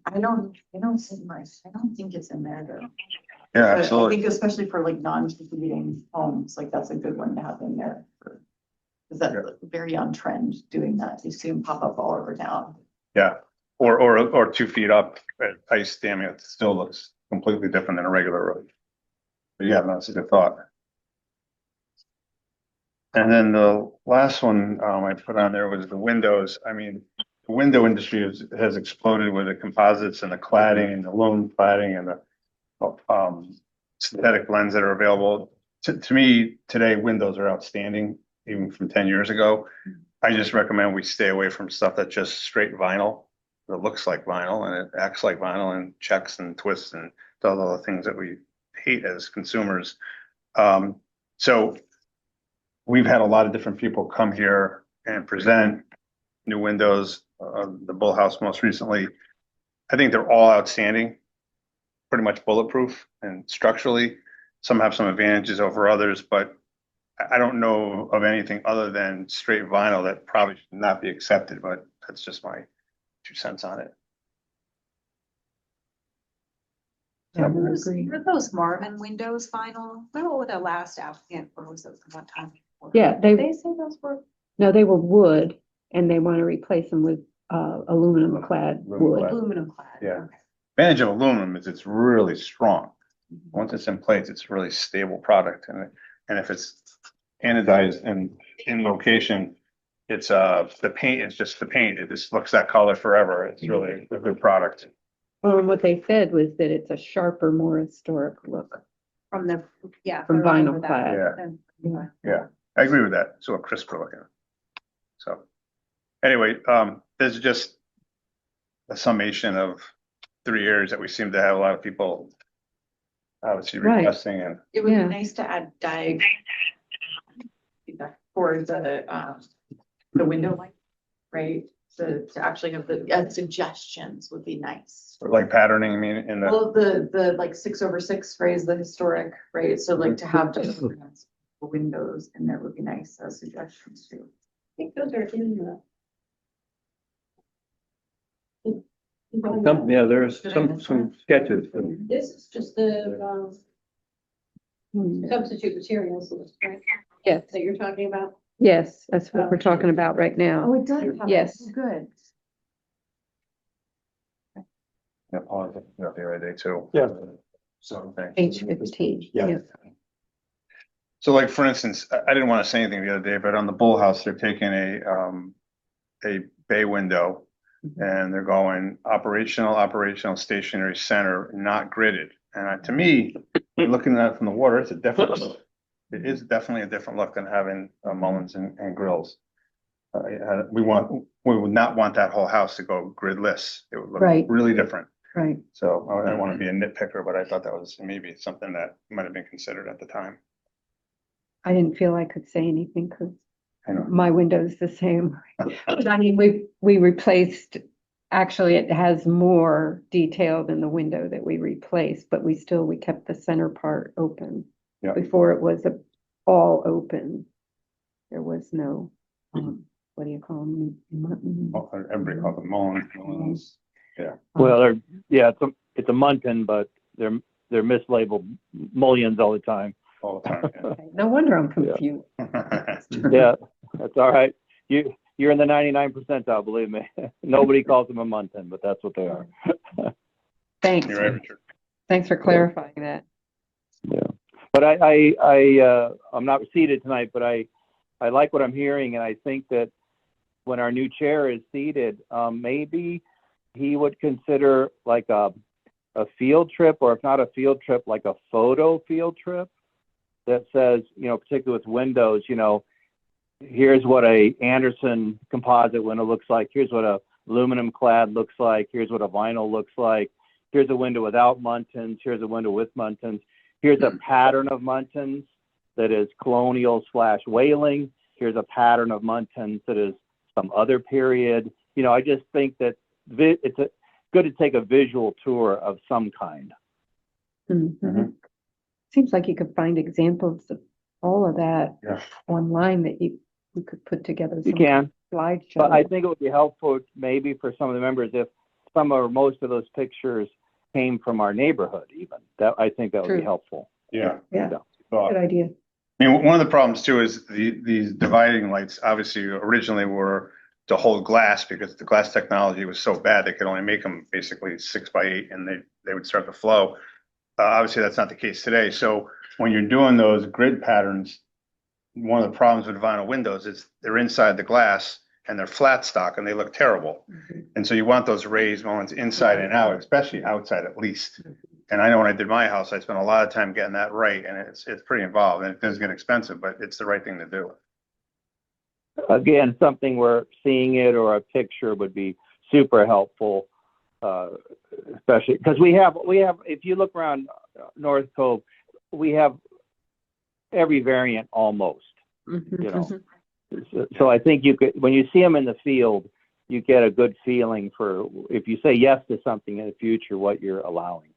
S7: I don't think it's in there though.
S3: Yeah,
S7: But I
S3: absolutely.
S7: think especially for like non-contributing homes, like that's a good one to have in there. Is that very on trend doing that? You see them pop up all over town.
S3: Yeah, or 2 feet up at ice damming, it still looks completely different than a regular roof. But yeah, that's a good thought. And then the last one I put on there was the windows. I mean, the window industry has exploded with the composites and the cladding and the aluminum cladding and the synthetic blends that are available. To me, today, windows are outstanding, even from 10 years ago. I just recommend we stay away from stuff that's just straight vinyl. It looks like vinyl and it acts like vinyl and checks and twists and does all the things that we hate as consumers. So we've had a lot of different people come here and present new windows, the Bull House most recently. I think they're all outstanding, pretty much bulletproof and structurally. some have some advantages over others, but I don't know of anything other than straight vinyl that probably should not be accepted, but that's just my 2 cents on it.
S2: Yeah, I would
S8: Those-
S2: agree.
S8: Were those Marvin windows final? Remember what the last applicant, or was it one time? before?
S2: Yeah,
S8: Did
S2: they,
S8: they say those were?
S2: no, they were wood and they want to replace them with aluminum clad
S3: Aluminum
S2: wood.
S3: clad.
S8: Aluminum clad.
S3: Yeah.
S8: Okay.
S3: Advantage of aluminum is it's really strong. Once it's in place, it's a really stable product, and if it's anodized and in location, it's the paint is just the paint. It just looks that color forever. It's really a good product.
S2: Well, and what they said was that it's a sharper, more historic look.
S8: From the, yeah.
S2: From
S8: I remember
S2: vinyl
S8: that.
S2: clad.
S3: Yeah.
S8: Then-
S2: Yeah.
S3: Yeah, I agree with that. So a crisper looking. So anyway, this is just a summation of 3 areas that we seem to have a lot of people obviously
S2: Right.
S3: requesting, and
S7: It would be
S2: Yeah.
S7: nice to add feedback for the window light, right? To actually have the suggestions would be nice.
S3: like patterning, I mean, in the,
S7: Well, the like 6/6 phrase, the historic, right? So like to have different windows in there would be nice as suggestions too.
S4: I think those are in the.
S1: Yeah, there's some sketches.
S4: This is just the,
S2: Hmm.
S4: substitute materials, right,
S2: Yes,
S4: that you're talking about?
S2: yes, that's what we're talking about right now.
S8: Oh, it does. have that.
S2: Yes.
S8: Good.
S3: yeah, Paul, I think you got the other day too.
S9: Yeah.
S3: So, thanks.
S2: H15.
S9: Yeah.
S3: So like, for instance, I didn't want to say anything the other day, but on the Bull House, they're taking a bay window and they're going operational, stationary center, not gridded. And to me, looking at it from the water, it's a different look. It is definitely a different look than having mullions and grills. We would not want that whole house to go gridless. It would look
S2: Right.
S3: really different.
S2: Right.
S3: So I don't want to be a nitpicker, but I thought that was maybe something that might have been considered at the time.
S2: I didn't feel I could say anything because
S3: I know.
S2: my window's the same. But I mean, we replaced, actually, it has more detail than the window that we replaced, but we kept the center part open.
S3: Yeah.
S2: Before it was all open. There was no, what do you call them?
S3: Everybody called them mullions.
S10: Well, it's a muntin, but they're mislabeled mullions all the time.
S3: All the time.
S2: Okay, no wonder I'm confused.
S3: Yeah.
S10: Yeah, that's all right. You're in the 99 percentile, believe me. Nobody calls them a muntin, but that's what they are.
S2: Thanks.
S3: You're right, Richard.
S2: Thanks for clarifying that.
S10: Yeah, but I'm not seated tonight, but I like what I'm hearing, and I think that when our new chair is seated, maybe he would consider like a field trip, or if not a field trip, like a photo field trip that says, particularly with windows, here's what a Anderson composite window looks like. Here's what a aluminum clad looks like. Here's what a vinyl looks like. Here's a window without muntins. Here's a window with muntins. Here's a pattern of muntins that is colonial / whaling. Here's a pattern of muntins that is some other period. I just think that it's good to take a visual tour of some kind.
S2: Mhm. Seems like you could find examples of all of that
S3: Yeah.
S2: online that we could put together.
S10: You
S2: some
S10: can,
S2: slideshow.
S10: but I think it would be helpful maybe for some of the members if some or most of those pictures came from our neighborhood even. I think that would
S2: True.
S10: be helpful.
S3: Yeah.
S2: Yeah.
S3: So,
S2: Good idea.
S3: I mean, one of the problems too is these dividing lights obviously originally were to hold glass because the glass technology was so bad they could only make them basically 6x8 and they would start to flow. Obviously, that's not the case today. So when you're doing those grid patterns, one of the problems with vinyl windows is they're inside the glass and they're flat stock and they look terrible. And so you want those raised ones inside and out, especially outside at least. And I know when I did my house, I spent a lot of time getting that right, and it's pretty involved, and it does get expensive, but it's the right thing to do.
S10: Again, something where seeing it or a picture would be super helpful, especially because we have, if you look around North Cove, we have every variant almost, So I think you could, when you see them in the field, you get a good feeling for, if you say yes to something in the future, what you're allowing.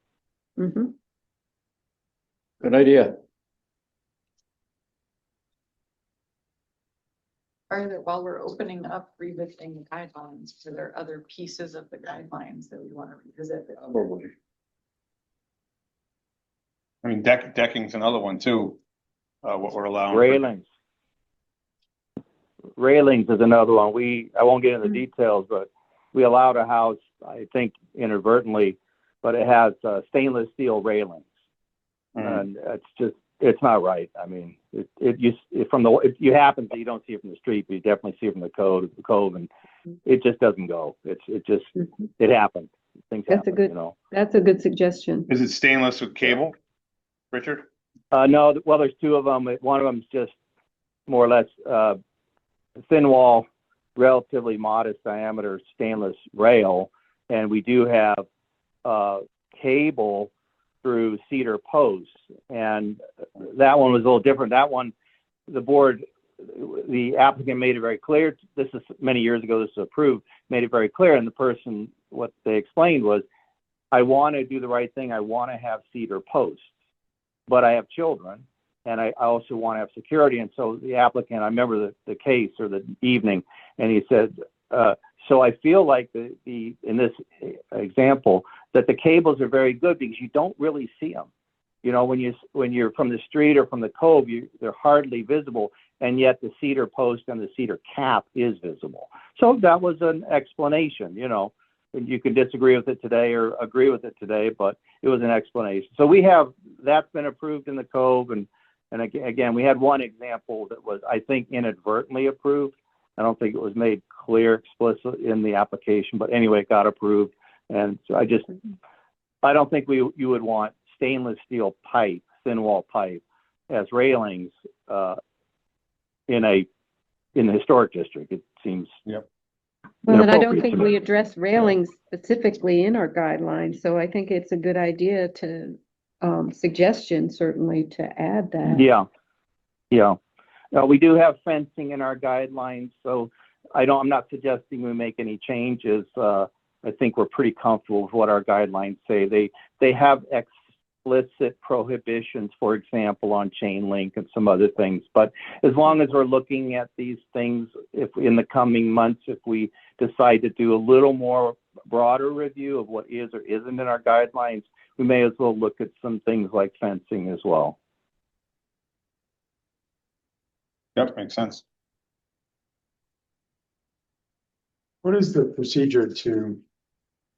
S1: Good idea.
S7: Are there, while we're opening up revisiting the guidelines, are there other pieces of the guidelines that we want to revisit?
S1: Probably.
S3: I mean, decking's another one too, what we're allowing.
S10: Railings. Railings is another one. I won't get into the details, but we allowed a house, I think inadvertently, but it has stainless steel railings. And it's not right. I mean, if you happen to, you don't see it from the street, but you definitely see it from the cove, and it just doesn't go. It happens. Things happen, you know.
S2: That's a good suggestion.
S3: Is it stainless with cable, Richard?
S10: No, well, there's two of them. One of them's just more or less thin wall, relatively modest diameter stainless rail, and we do have cable through cedar posts, and that one was a little different. That one, the applicant made it very clear. This is many years ago. This was approved. Made it very clear, and the person, what they explained was, I want to do the right thing. I want to have cedar posts, but I have children, and I also want to have security. And so the applicant, I remember the case or the evening, and he said, so I feel like in this example that the cables are very good because you don't really see them. You know, when you're from the street or from the cove, they're hardly visible, and yet the cedar post and the cedar cap is visible. So that was an explanation. You know, you can disagree with it today or agree with it today, but it was an explanation. So that's been approved in the cove, and again, we had one example that was, I think, inadvertently approved. I don't think it was made clear, explicit in the application, but anyway, it got approved. And so I don't think you would want stainless steel pipe, thin wall pipe, as railings in the historic district. It seems.
S3: Yep.
S2: Well, and I don't
S10: inappropriate
S2: think
S10: to me.
S2: we address railings specifically in our guidelines, so I think it's a good idea to suggestion certainly to add that.
S10: Yeah. We do have fencing in our guidelines, so I'm not suggesting we make any changes. I think we're pretty comfortable with what our guidelines say. They have explicit prohibitions, for example, on chain link and some other things. But as long as we're looking at these things, if in the coming months, if we decide to do a little more broader review of what is or isn't in our guidelines, we may as well look at some things like fencing as well.
S3: Yep, makes sense.
S9: What is the procedure to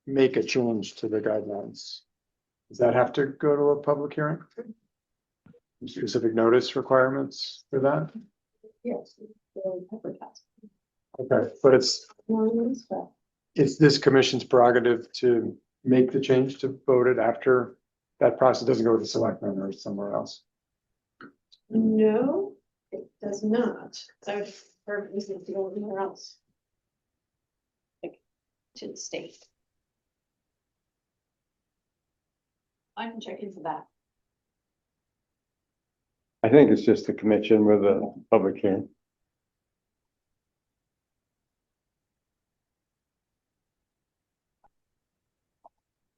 S9: make a change to the guidelines? Does that have to go to a public hearing? Specific notice requirements for that?
S4: Yes. Advertised.
S9: Okay, but it's this commission's prerogative to make the change, to vote it after that process. Doesn't go to the selectmen or somewhere else.
S4: No, it does not. I would prefer this to go anywhere else. Like to the state. I can check into that.
S1: I think it's just the commission with a public hearing.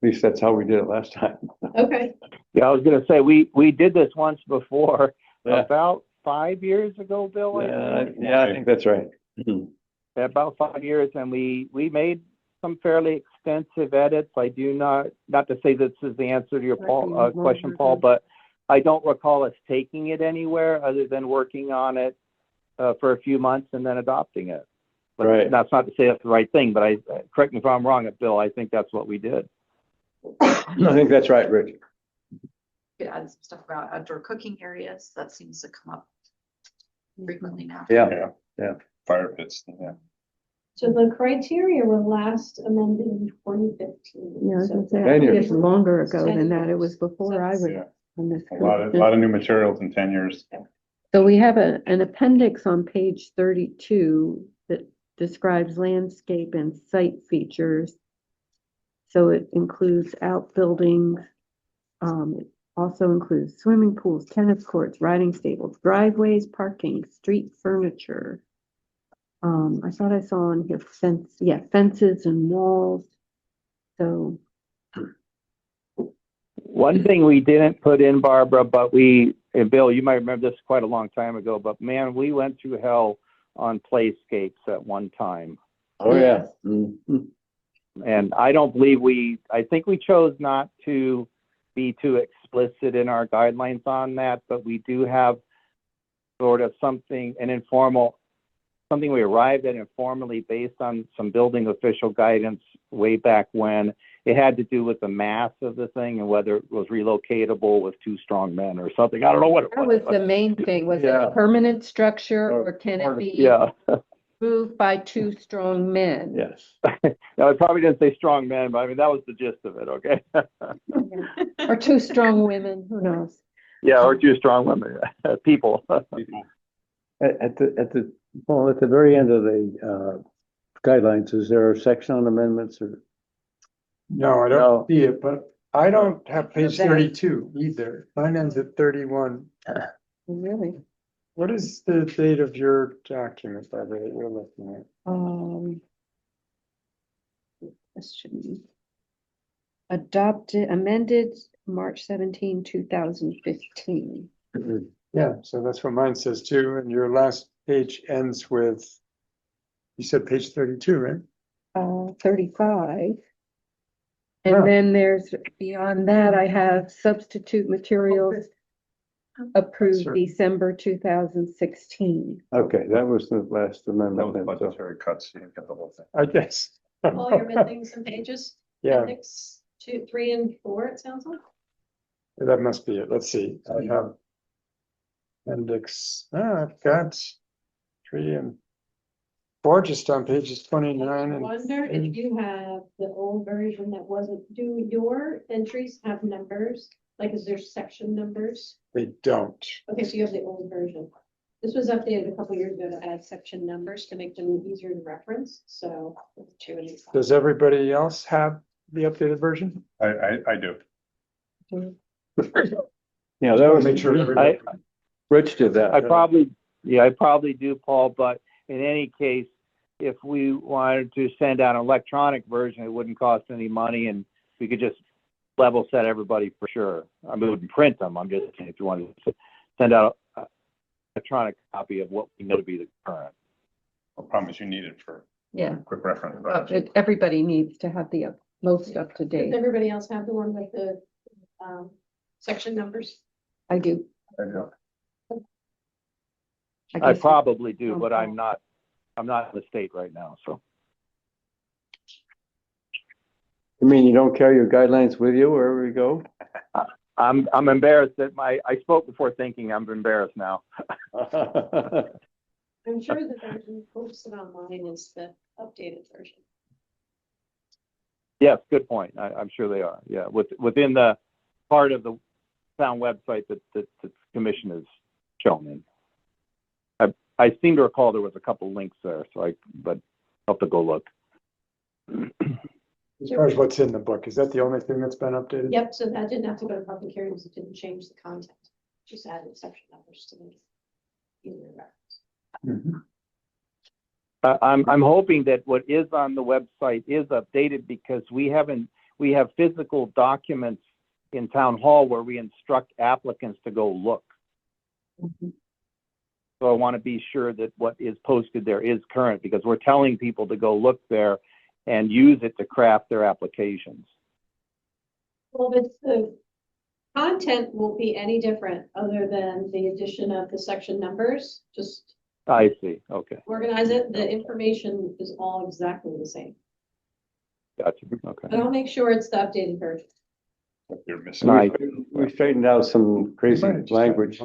S1: At least that's how we did it last time.
S4: Okay.
S10: Yeah, I was going to say, we did this once before,
S1: Yeah.
S10: about 5 years ago, Bill. I think.
S1: Yeah, I think that's right.
S10: About 5 years, and we made some fairly extensive edits. I do not to say this is the answer to your question, Paul, but I don't recall us taking it anywhere other than working on it for a few months and then adopting it. But
S1: Right.
S10: That's not to say that's the right thing, but correct me if I'm wrong, Bill, I think that's what we did.
S1: I think that's right, Rich.
S7: Could add some stuff about outdoor cooking areas. That seems to come up frequently now.
S1: Yeah.
S3: Fire pits, yeah.
S4: So the criteria were last amended in 2015.
S2: Yeah, I was
S4: So
S2: gonna say, I
S1: 10
S2: think
S1: years.
S2: it's longer ago
S4: 10
S2: than that. It
S4: years.
S2: was before I was
S3: Yeah.
S2: on this.
S3: A lot of new materials in 10 years.
S2: So we have an appendix on page 32 that describes landscape and site features. So it includes outbuildings. It also includes swimming pools, tennis courts, riding stables, driveways, parking, street furniture. I thought I saw on here fences and walls. So
S10: One thing we didn't put in, Barbara, but and Bill, you might remember this quite a long time ago, but man, we went through hell on playscapes at one time.
S1: Oh, yeah. Mhm.
S10: And I don't believe I think we chose not to be too explicit in our guidelines on that, but we do have sort of something we arrived at informally based on some building official guidance way back when. It had to do with the mass of the thing and whether it was relocatable with 2 strong men or something. I don't know what it
S5: That
S10: was.
S5: was the main thing. Was it
S10: Yeah.
S5: a permanent structure
S1: Or
S5: or can it be
S10: Yeah.
S5: moved by 2 strong men?
S1: Yes.
S10: No, it probably didn't say strong men, but I mean, that was the gist of it, okay?
S5: Or 2 strong women, who knows?
S10: Yeah, or 2 strong women, people.
S1: At the very end of the guidelines, is there a section on amendments or?
S9: No, I
S1: No.
S9: don't see it, but I don't have page
S5: That-
S9: 32 either. Mine ends at 31.
S5: Really?
S9: What is the date of your document, Barbara, that you're looking at?
S2: Question. Amended March 17, 2015.
S9: Yeah, so that's what mine says too, and your last page ends with, you said page 32, right?
S2: 35.
S9: Yeah.
S2: And then there's, beyond that, I have substitute materials approved
S9: Sure.
S2: December 2016.
S1: Okay, that was the last
S3: That
S1: amendment.
S3: was
S1: then, so-
S3: budgetary cuts, you didn't get the whole thing.
S9: I guess.
S4: Paul, you're missing some pages.
S9: Yeah,
S4: Appendix 2, 3, and 4, it sounds like.
S9: that must be it. Let's see. I have I've got 3 and 4 just on pages 29
S4: I
S9: and.
S4: wonder if you have the old version that wasn't, do your entries have numbers? Like, is there section numbers?
S9: They don't.
S4: Okay, so you have the old version. This was updated a couple years ago to add section numbers to make them easier to reference, so. 2 and 5.
S9: Does everybody else have the updated version?
S3: I do.
S1: Yeah, that was,
S9: Make sure everybody.
S1: Rich did that.
S10: I probably do, Paul, but in any case, if we wanted to send out an electronic version, it wouldn't cost any money and we could just level set everybody for sure. I mean, we wouldn't print them. I'm just saying if you wanted to send out an electronic copy of what we know to be the current.
S3: The problem is you need it for
S5: Yeah.
S3: quick reference.
S5: Everybody needs to have the most up to
S4: Does
S5: date.
S4: everybody else have the one with the, section numbers?
S5: I do.
S3: I do.
S10: I
S5: guess-
S10: probably do, but
S5: Okay.
S10: I'm not in the state right now, so.
S1: You mean you don't carry your guidelines with you wherever you go?
S10: I'm embarrassed that I spoke before thinking. I'm embarrassed now.
S4: I'm sure the version posted online is the updated version.
S10: Yes, good point. I'm sure they are. Yeah, within the part of the town website that the commission is shown in. I seem to recall there was a couple links there, but I'll have to go look.
S9: As far as what's in the book, is that the only thing that's been updated?
S4: Yep, so that didn't have to go to public hearings, it didn't change the content, just added section numbers to make it easier to reference.
S9: Mhm.
S10: I'm hoping that what is on the website is updated because we have physical documents in town hall where we instruct applicants to go look. So I want to be sure that what is posted there is current because we're telling people to go look there and use it to craft their applications.
S4: Well, the content won't be any different other than the addition of the section numbers, just
S10: I see. Okay.
S4: organize it, the information is all exactly the same.
S10: Gotcha. Okay.
S4: But I'll make sure it's the updated version.
S3: You're missing.
S10: Nice.
S1: We straightened out some crazy
S9: You might have just
S1: language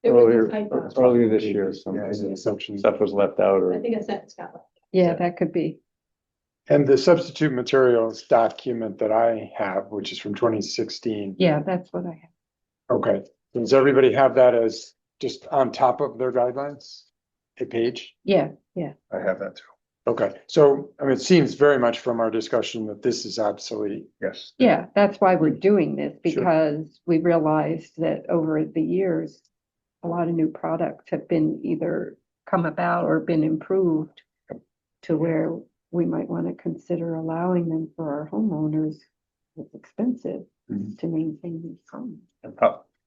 S4: There was a
S1: earlier,
S4: typo.
S1: earlier this year. Some
S9: Yeah, it's an assumption.
S1: stuff was left out
S4: I
S1: or.
S4: think I sent it to Scott.
S2: Yeah, that could be.
S9: And the substitute materials document that I have, which is from 2016.
S2: Yeah, that's what I have.
S9: Okay, does everybody have that as just on top of their guidelines? A page?
S2: Yeah,
S3: I have that too.
S9: Okay, so, I mean, it seems very much from our discussion that this is obsolete.
S3: Yes.
S2: yeah, that's why we're doing this,
S9: Sure.
S2: because we realized that over the years, a lot of new products have been either come about or been improved to where we might want to consider allowing them for our homeowners it's expensive
S9: Mhm.
S2: to maintain these homes.
S3: And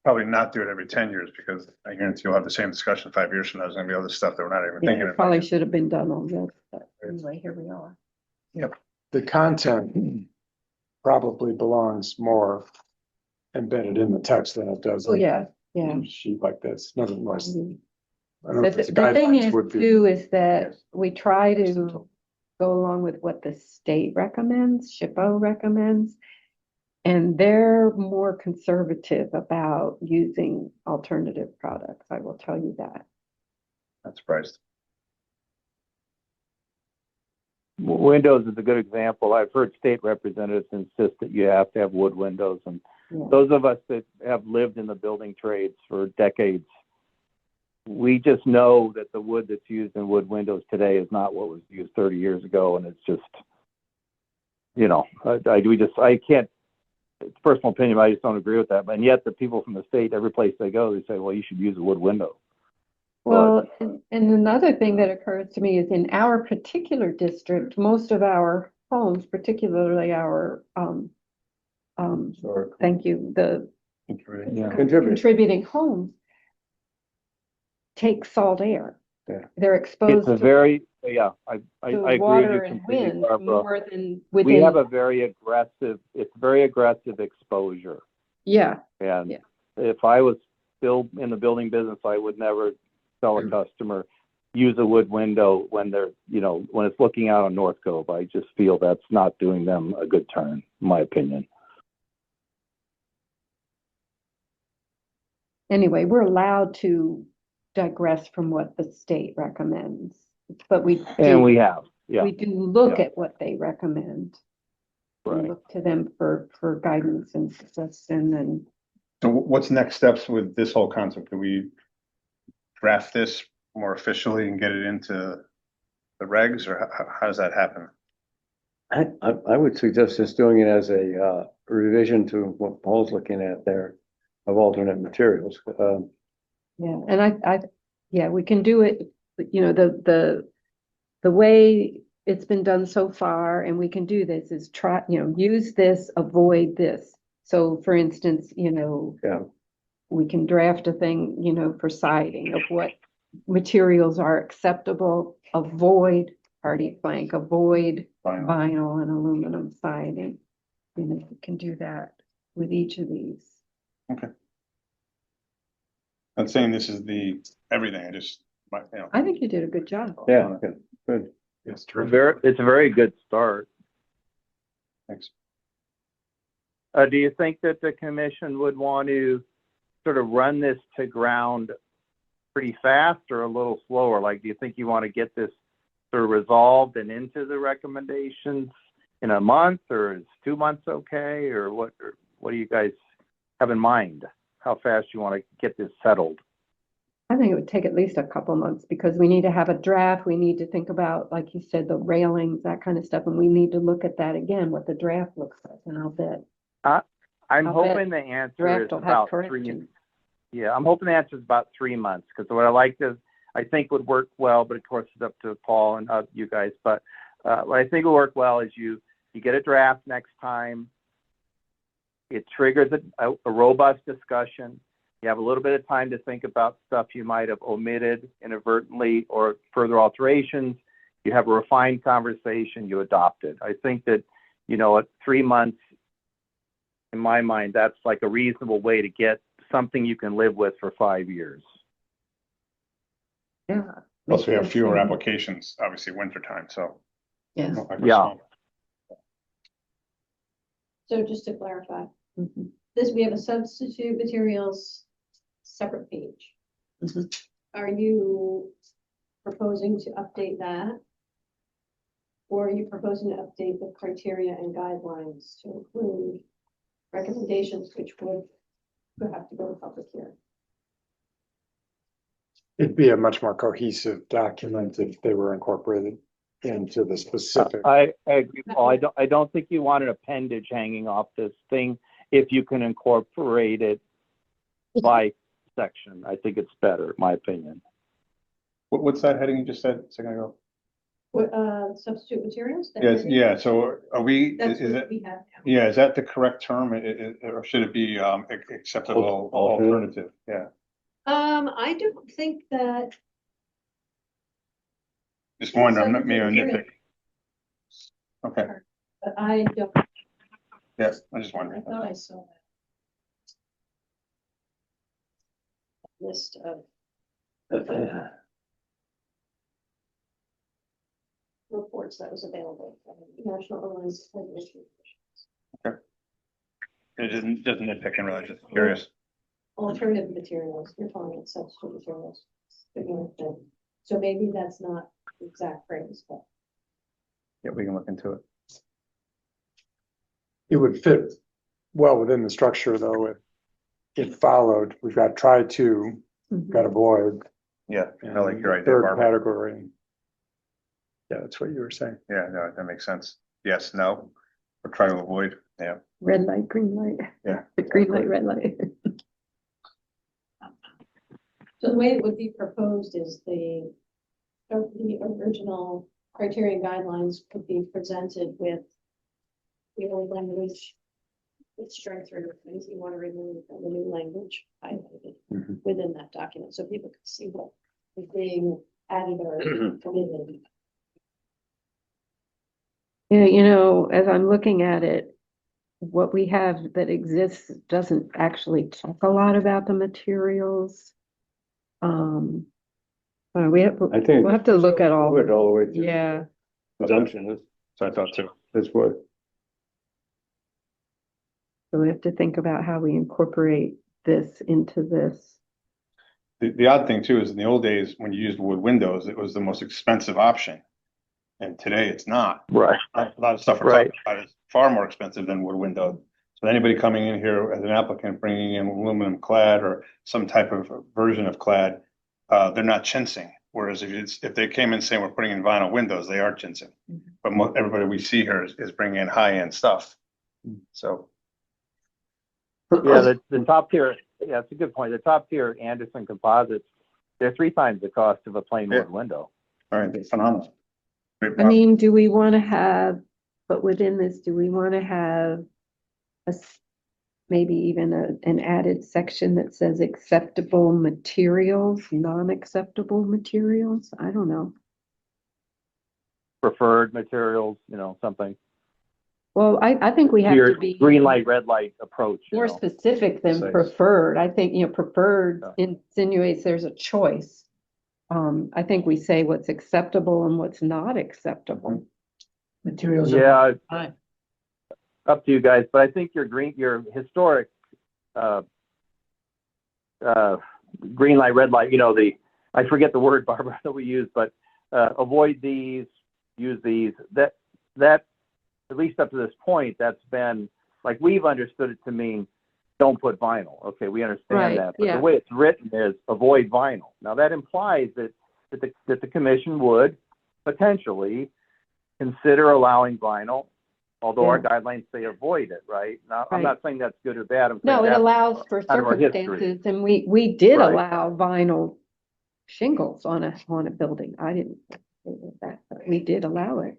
S3: probably not do it every 10 years, because I guarantee you'll have the same discussion 5 years from now. There's gonna be other stuff that we're not even
S2: Yeah,
S3: thinking
S2: it
S3: about.
S2: probably should have been done already, but anyway, here we are.
S9: The content probably belongs more embedded in the text than it does.
S2: Oh,
S9: in
S2: yeah,
S9: a
S2: yeah.
S9: sheet like this, nothing less.
S2: Mhm.
S9: I don't know
S2: The
S9: if it's
S2: the thing
S9: guidelines
S2: is
S9: would be.
S2: too, is that we try to go along with what the state recommends, SHPO recommends. And they're more conservative about using alternative products, I will tell you that.
S3: Not surprised.
S10: Windows is a good example. I've heard state representatives insist that you have to have wood windows, and
S2: Yeah.
S10: those of us that have lived in the building trades for decades, we just know that the wood that's used in wood windows today is not what was used 30 years ago, and it's just, I can't, it's personal opinion, but I just don't agree with that. And yet the people from the state, every place they go, they say, well, you should use a wood window.
S2: Well, and another thing that occurs to me is in our particular district, most of our homes, particularly our,
S1: Historical.
S2: thank you, the
S10: Yeah.
S2: contributing homes take salt air.
S1: Yeah.
S2: They're exposed
S10: It's a
S2: to
S10: very, I agree with you
S2: water and
S10: completely,
S2: wind
S10: Barbara.
S2: more than
S10: We have
S2: within,
S10: a very aggressive exposure.
S2: yeah,
S10: And
S2: Yeah.
S10: if I was still in the building business, I would never tell a customer, use a wood window when they're, when it's looking out on North Cove. I just feel that's not doing them a good turn, in my opinion.
S2: anyway, we're allowed to digress from what the state recommends. But we
S10: And
S2: do,
S10: we have,
S2: we do look
S10: Yeah.
S2: at what they recommend. We
S10: right.
S2: look to them for guidance and suggestion and
S3: So what's next steps with this whole concept? Do we draft this more officially and get it into the regs, or how does that happen?
S1: I would suggest just doing it as a revision to what Paul's looking at there of alternate materials.
S2: yeah, and yeah, we can do it, the way it's been done so far, and we can do this is try, use this, avoid this. So for instance,
S1: Yeah.
S2: we can draft a thing, for siding of what materials are acceptable, avoid hardy plank, avoid vinyl and aluminum siding. We can do that with each of these.
S3: I'm saying this is everything,
S2: I think you did a good job.
S1: Yeah, good.
S9: It's terrific.
S10: It's a very good start.
S3: Thanks.
S10: Do you think that the commission would want to sort of run this to ground pretty fast or a little slower? Like, do you think you want to get this sort of resolved and into the recommendations in a month, or is 2 months okay? Or what do you guys have in mind? How fast you want to get this settled?
S2: I think it would take at least a couple months because we need to have a draft. We need to think about, like you said, the railings, that kind of stuff. And we need to look at that again, what the draft looks like. And I'll bet
S10: I'm
S2: I'll
S10: hoping the answer is
S2: draft will have
S10: about
S2: corrections.
S10: Yeah, I'm hoping the answer is about 3 months, because what I think would work well, but of course it's up to Paul and you guys. But what I think will work well is you get a draft next time. It triggers a robust discussion. You have a little bit of time to think about stuff you might have omitted inadvertently or further alterations. You have a refined conversation, you adopt it. I think that, at 3 months, in my mind, that's like a reasonable way to get something you can live with for 5 years.
S2: Yeah.
S3: Plus we have
S2: makes
S3: fewer
S2: sense.
S3: applications, obviously wintertime, so.
S2: Yeah.
S10: Yeah.
S4: So just to clarify,
S2: Mhm.
S4: we have a substitute materials separate page.
S2: Mhm.
S4: Are you proposing to update that? Or are you proposing to update the criteria and guidelines to include recommendations which would have to go to public hearing?
S9: It'd be a much more cohesive document if they were incorporated into the specific.
S10: I agree, Paul. I don't think you want an appendage hanging off this thing if you can incorporate it by section. I think it's better, in my opinion.
S3: What's that heading you just said a second ago?
S4: What, substitute materials? that
S3: Yes,
S4: we're-
S3: yeah, so are we,
S4: That's
S3: is
S4: what
S3: it,
S4: we have now.
S3: yeah, is that the correct term? Or should it be, acceptable alternative? Yeah,
S4: I don't think that,
S3: just wondering, I'm not,
S4: Substitute
S3: maybe I'm
S4: material.
S3: nitpicking. Okay,
S4: but I don't,
S3: yes, I just
S4: I
S3: wondering.
S4: thought I saw that. List of reports that was available from the National Alliance for Industry.
S3: It doesn't nitpicking, really, just curious.
S4: Alternative materials, you're calling it substitute materials. So maybe that's not the exact phrase, but
S3: Yeah, we can look into it.
S9: It would fit well within the structure, though, if it followed. We've got try to, got avoid.
S3: Yeah, I like your idea,
S9: Third
S3: Barbara.
S9: category. Yeah, that's what you were saying.
S3: Yeah, no, that makes sense. Yes, no, or try to avoid, yeah.
S2: Red light, green light.
S3: Yeah.
S2: Green light, red light.
S4: so the way it would be proposed is the original criterion guidelines could be presented with the old language. With strike through things you want to remove and the new language highlighted
S1: Mhm.
S4: within that document, so people can see what is being added or omitted.
S2: Yeah, you know, as I'm looking at it, what we have that exists doesn't actually talk a lot about the materials. We have,
S1: I think.
S2: we'll have to look at all,
S1: Move it all the way through.
S2: yeah.
S1: Assumption is,
S3: So I thought too.
S1: is what,
S2: So we have to think about how we incorporate this into this.
S3: The odd thing too is in the old days, when you used wood windows, it was the most expensive option. And today it's not.
S10: Right.
S3: A lot of stuff we're talking about is far more expensive than wood window. So anybody coming in here as an applicant, bringing in aluminum clad or some type of version of clad, they're not chinsing. Whereas if they came in saying we're putting in vinyl windows, they are chinsing. But everybody we see here is bringing in high-end stuff. So,
S10: Yeah, the top tier, yeah, that's a good point. The top tier Anderson composites, they're 3 times the cost of a plain wood window.
S3: all right, phenomenal. Great
S2: I
S3: product.
S2: mean, do we want to have, but within this, do we want to have maybe even an added section that says acceptable materials, non-acceptable materials? I don't know.
S10: Preferred materials, you know, something.
S2: Well, I think we have
S10: Your
S2: to be
S10: green light, red light approach. you
S2: more
S10: know.
S2: specific than
S3: Precise.
S2: preferred. I think, you know, preferred
S10: Yeah.
S2: insinuates there's a choice. I think we say what's acceptable and what's not acceptable.
S6: Materials.
S10: Yeah,
S6: Fine.
S10: up to you guys, but I think your historic, green light, red light, you know, I forget the word, Barbara, that we use, but, avoid these, use these, that, at least up to this point, that's been, like, we've understood it to mean, don't put vinyl. Okay, we understand
S2: Right,
S10: that, but
S2: yeah.
S10: the way it's written is avoid vinyl. Now, that implies that the commission would potentially consider allowing vinyl, although our guidelines say avoid it, right? Now, I'm
S2: Right.
S10: not saying that's good or bad. I'm saying
S2: No, it
S10: that's
S2: allows for
S10: kind of our history.
S2: circumstances, and we did
S10: Right.
S2: allow vinyl shingles on a building. I didn't say that, but we did allow it.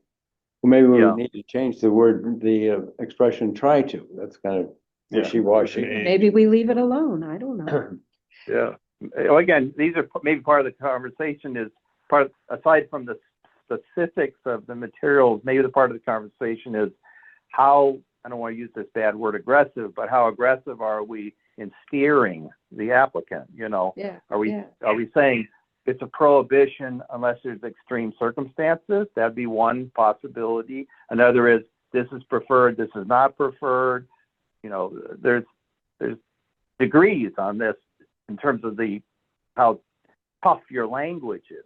S1: well, maybe we
S10: Yeah.
S1: need to change the expression try to. That's kind of
S3: Yeah.
S1: wishy-washy.
S2: Maybe we leave it alone. I don't know.
S10: Yeah. Again, these are maybe part of the conversation is aside from the specifics of the materials, maybe the part of the conversation is how, I don't want to use this bad word aggressive, but how aggressive are we in steering the applicant? You know,
S2: Yeah.
S10: are we
S2: yeah.
S10: saying it's a prohibition unless there's extreme circumstances? That'd be one possibility. Another is this is preferred, this is not preferred. You know, there's degrees on this in terms of how tough your language is.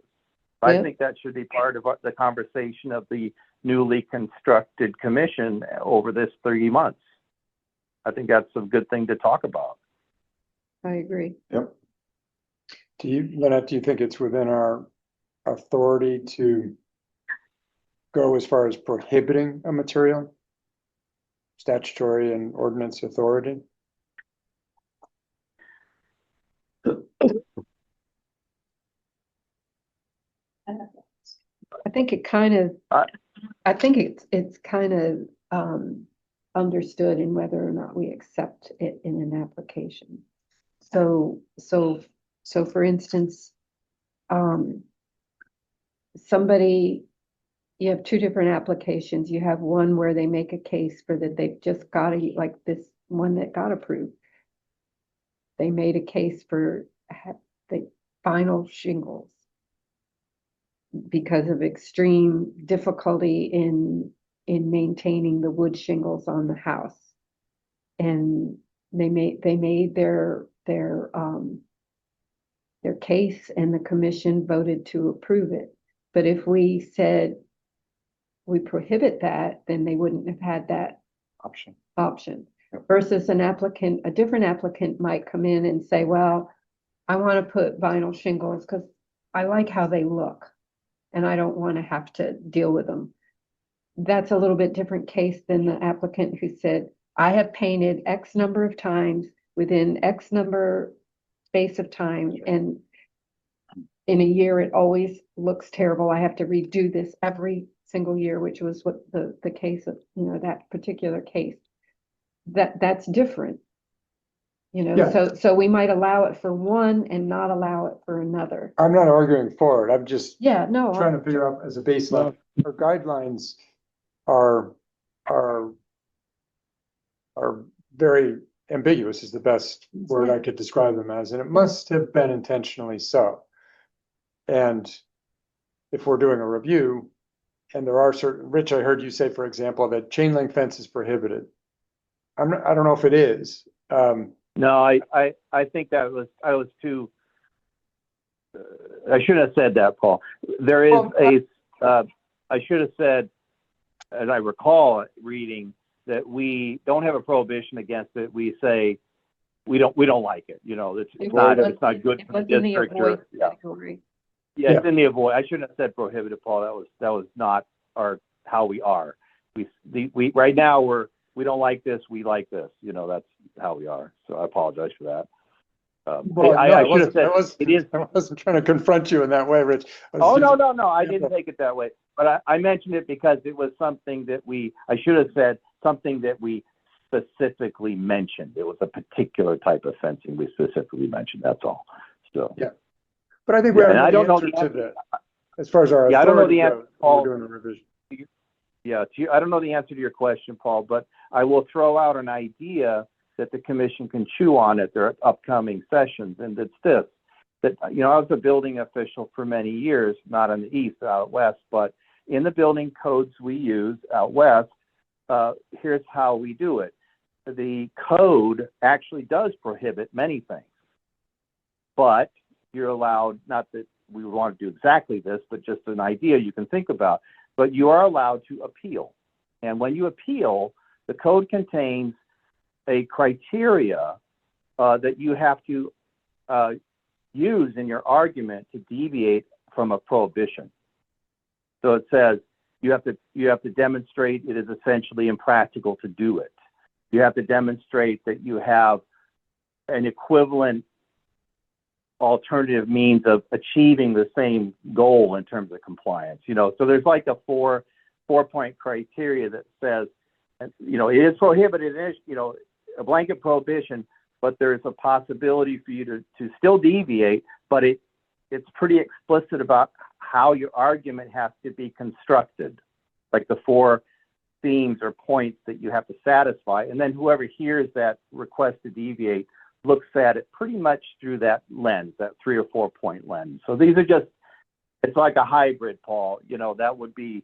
S10: I
S2: Yep.
S10: think that should be part of the conversation of the newly constructed commission over this 30 months. I think that's a good thing to talk about.
S2: I agree.
S1: Yep.
S9: Lynette, do you think it's within our authority to go as far as prohibiting a material? Statutory and ordinance authority?
S2: I think it kind of,
S10: I-
S2: I think it's kind of, understood in whether or not we accept it in an application. So for instance, somebody, you have two different applications. You have one where they make a case for that they've just got to, like this one that got approved. They made a case for the vinyl shingles because of extreme difficulty in maintaining the wood shingles on the house. And they made their case, and the commission voted to approve it. But if we said we prohibit that, then they wouldn't have had that option. Versus a different applicant might come in and say, well, I want to put vinyl shingles because I like how they look and I don't want to have to deal with them. That's a little bit different case than the applicant who said, I have painted X number of times within X number space of time, and in a year it always looks terrible. I have to redo this every single year, which was what the case of, that particular case. That's different.
S9: Yeah.
S2: So we might allow it for one and not allow it for another.
S9: I'm not arguing for it. I'm just
S2: Yeah, no.
S9: trying to figure out as a baseline, our guidelines are very ambiguous is the best word I could describe them as, and it must have been intentionally so. And if we're doing a review, and there are certain, Rich, I heard you say, for example, that chain link fence is prohibited. I don't know if it is.
S10: No, I think I was too, I shouldn't have said that, Paul. There is I should have said, as I recall reading, that we don't have a prohibition against it. We say we don't like it. It's not good for the district.
S2: Category.
S10: Yeah, it's in the avoid. I shouldn't have said prohibited, Paul. That was not how we are. We right now we don't like this. We like this. That's how we are. So I apologize for that. I should have said it is.
S9: I wasn't trying to confront you in that way, Rich.
S10: Oh, no. I didn't take it that way. But I mentioned it because it was something that I should have said something that we specifically mentioned. It was a particular type of fencing we specifically mentioned. That's all. So.
S9: Yeah. But I think we have
S10: I don't know
S9: the answer to that. As far as our
S10: I don't know the
S9: authority
S10: answer,
S9: goes,
S10: Paul.
S9: we're doing a revision.
S10: Yeah, I don't know the answer to your question, Paul, but I will throw out an idea that the commission can chew on at their upcoming sessions, and it's this. That, I was a building official for many years, not in the east, out west, but in the building codes we use out west, here's how we do it. The code actually does prohibit many things, but you're allowed, not that we want to do exactly this, but just an idea you can think about, but you are allowed to appeal. And when you appeal, the code contains a criteria that you have to use in your argument to deviate from a prohibition. So it says you have to demonstrate it is essentially impractical to do it. You have to demonstrate that you have an equivalent alternative means of achieving the same goal in terms of compliance. So there's like a four-point criteria that says, it is prohibited, it is, a blanket prohibition, but there's a possibility for you to still deviate, but it's pretty explicit about how your argument has to be constructed, like the four themes or points that you have to satisfy. And then whoever hears that request to deviate looks at it pretty much through that lens, that 3 or 4 point lens. So these are it's like a hybrid, Paul. That would be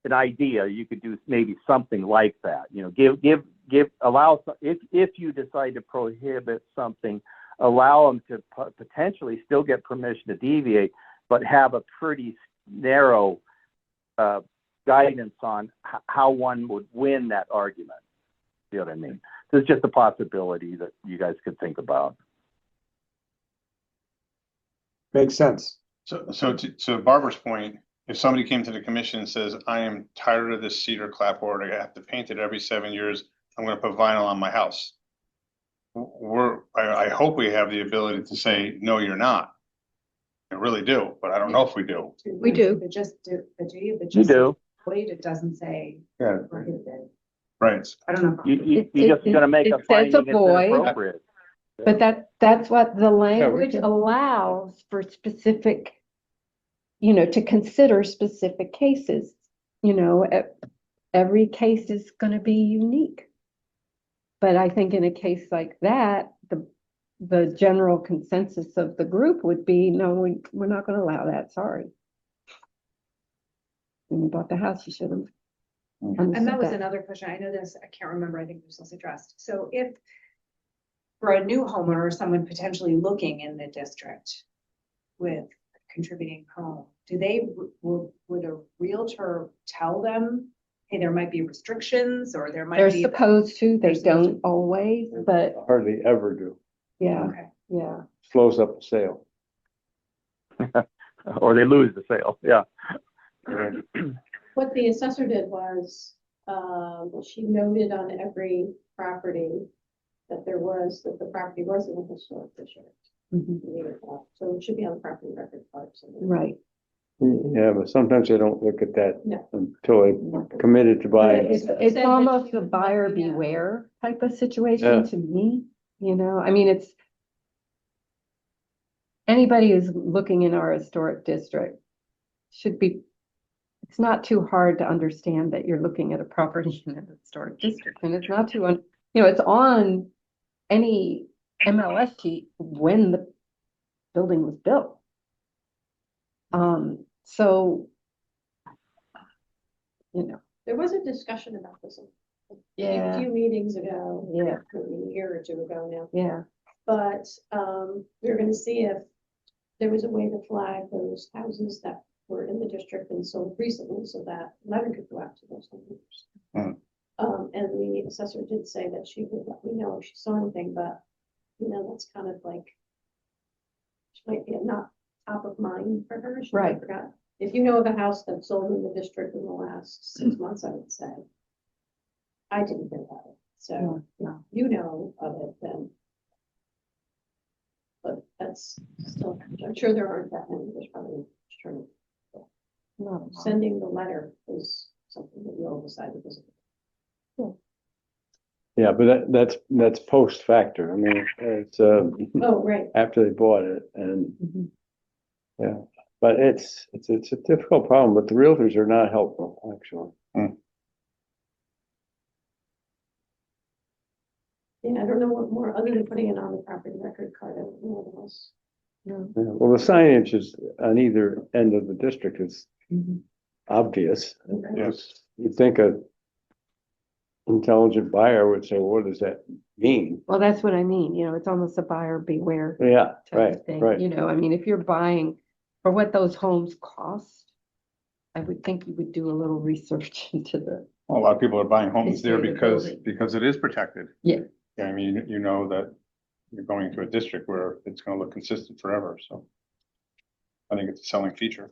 S10: an idea. You could do maybe something like that. Allow, if you decide to prohibit something, allow them to potentially still get permission to deviate, but have a pretty narrow guidance on how one would win that argument. You know what I mean? There's just a possibility that you guys could think about.
S9: Makes sense.
S3: So to Barbara's point, if somebody came to the commission and says, I am tired of this cedar clapboard, I have to paint it every 7 years, I'm going to put vinyl on my house. I hope we have the ability to say, no, you're not. I really do, but I don't know if we do.
S2: We do.
S8: But just do, but do you, but
S10: You
S8: just
S10: do.
S8: avoid, it doesn't say
S3: Yeah,
S8: prohibited.
S3: right.
S8: I don't know.
S10: You're just gonna make a
S2: It says
S10: finding it's
S2: avoid.
S10: inappropriate.
S2: But that's what the language
S1: can-
S2: allows for specific, to consider specific cases. Every case is gonna be unique. But I think in a case like that, the general consensus of the group would be, no, we're not gonna allow that, sorry. When you bought the house, you should have.
S8: And
S2: understood
S8: that was another question. I know this, I can't remember. I think this was addressed. So if for a new homeowner, someone potentially looking in the district with a contributing home, would a realtor tell them, hey, there might be restrictions or there might
S2: They're
S8: be.
S2: supposed to, they
S8: They're supposed
S2: don't always, but
S1: Hardly ever do.
S2: yeah,
S8: Okay.
S2: yeah.
S1: Slows up the sale.
S10: Or they lose the sale, yeah.
S4: What the assessor did was, she noted on every property that the property was in a historic district.
S2: Mhm.
S4: So it should be on the property record card.
S2: Right.
S1: Yeah, but sometimes they don't look at that
S4: No.
S1: until they committed to buying.
S2: It's,
S1: it.
S2: it's
S4: Said that
S2: almost
S4: she
S2: a
S4: was
S2: buyer
S4: looking at-
S2: beware type of situation
S1: Yeah.
S2: to me, I mean, it's. Anybody who's looking in our historic district should be, it's not too hard to understand that you're looking at a property in a historic district, and it's not too, it's on any MLS sheet when the building was built. So,
S4: There was a discussion about this a
S2: yeah,
S4: few meetings ago.
S2: Yeah.
S4: Maybe a year or two ago now.
S2: yeah,
S4: But we were gonna see if there was a way to flag those houses that were in the district and sold recently so that letter could go out to those homeowners. And the assessor did say that she would let me know if she saw anything, but that's kind of like she might be not top of mind for her. She might
S2: Right.
S4: forgot. If you know of a house that sold in the district in the last 6 months, I would say. I didn't hear about it. So
S2: no.
S4: if you know of it, then. But that's still, I'm sure there aren't that many. There's probably sure
S2: No.
S4: sending the letter is something that you'll decide to visit.
S1: Yeah, but that's post factor. I mean, it's,
S4: Oh, right.
S1: after they bought it and,
S2: Mhm.
S1: yeah. But it's a difficult problem, but the realtors are not helpful, actually.
S4: Yeah, I don't know what more, other than putting it on the property record card, I don't know what else.
S2: No.
S1: Yeah, well, the signage is on either end of the district is
S2: Mhm.
S1: obvious.
S4: Okay.
S3: Yes.
S1: You think a intelligent buyer would say, what does that mean?
S2: Well, that's what I mean, it's almost a buyer beware
S1: Yeah,
S2: type
S1: right,
S2: of thing,
S1: right.
S2: I mean, if you're buying for what those homes cost, I would think you would do a little research into the,
S3: Well, a lot of people are buying homes there
S2: History of the
S3: because
S2: building.
S3: it is protected.
S2: Yeah.
S3: Yeah, I mean, you know that you're going to a district where it's gonna look consistent forever, so. I think it's a selling feature.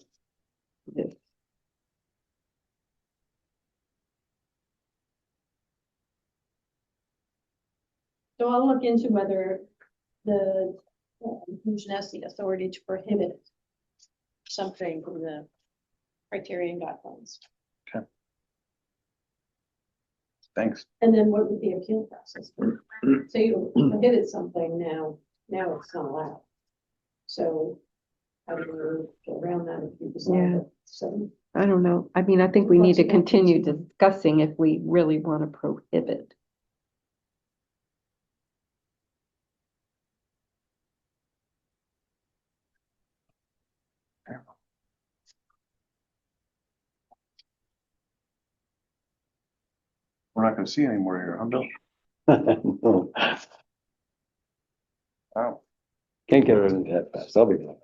S4: So I'll look into whether the inclusion has the authority to prohibit something from the criterion guidelines.
S3: Thanks.
S4: And then what would the appeal process be? So you prohibit something now it's not allowed. So how do you get around that if you decide
S2: Yeah.
S4: that? So
S2: I don't know, I mean, I think we need to
S4: What's the
S2: continue
S4: mechanism?
S2: discussing if we really want to prohibit.
S3: We're not gonna see any more here, huh, Bill?
S1: No,
S3: Wow.
S1: can't get rid of it that fast. I'll be back.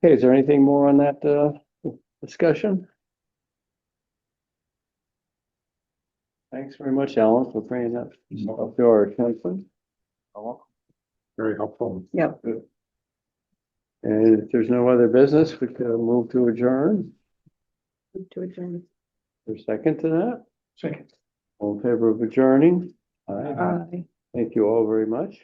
S1: Okay, is there anything more on that, discussion? Thanks very much, Alan, for bringing that up to our attention.
S9: Very helpful.
S2: Yep.
S1: And if there's no other business, we can move to adjourn.
S2: To adjourn.
S1: There's a second to that?
S3: Second.
S1: All in favor of adjourning? All right.
S2: Aye.
S1: Thank you all very much.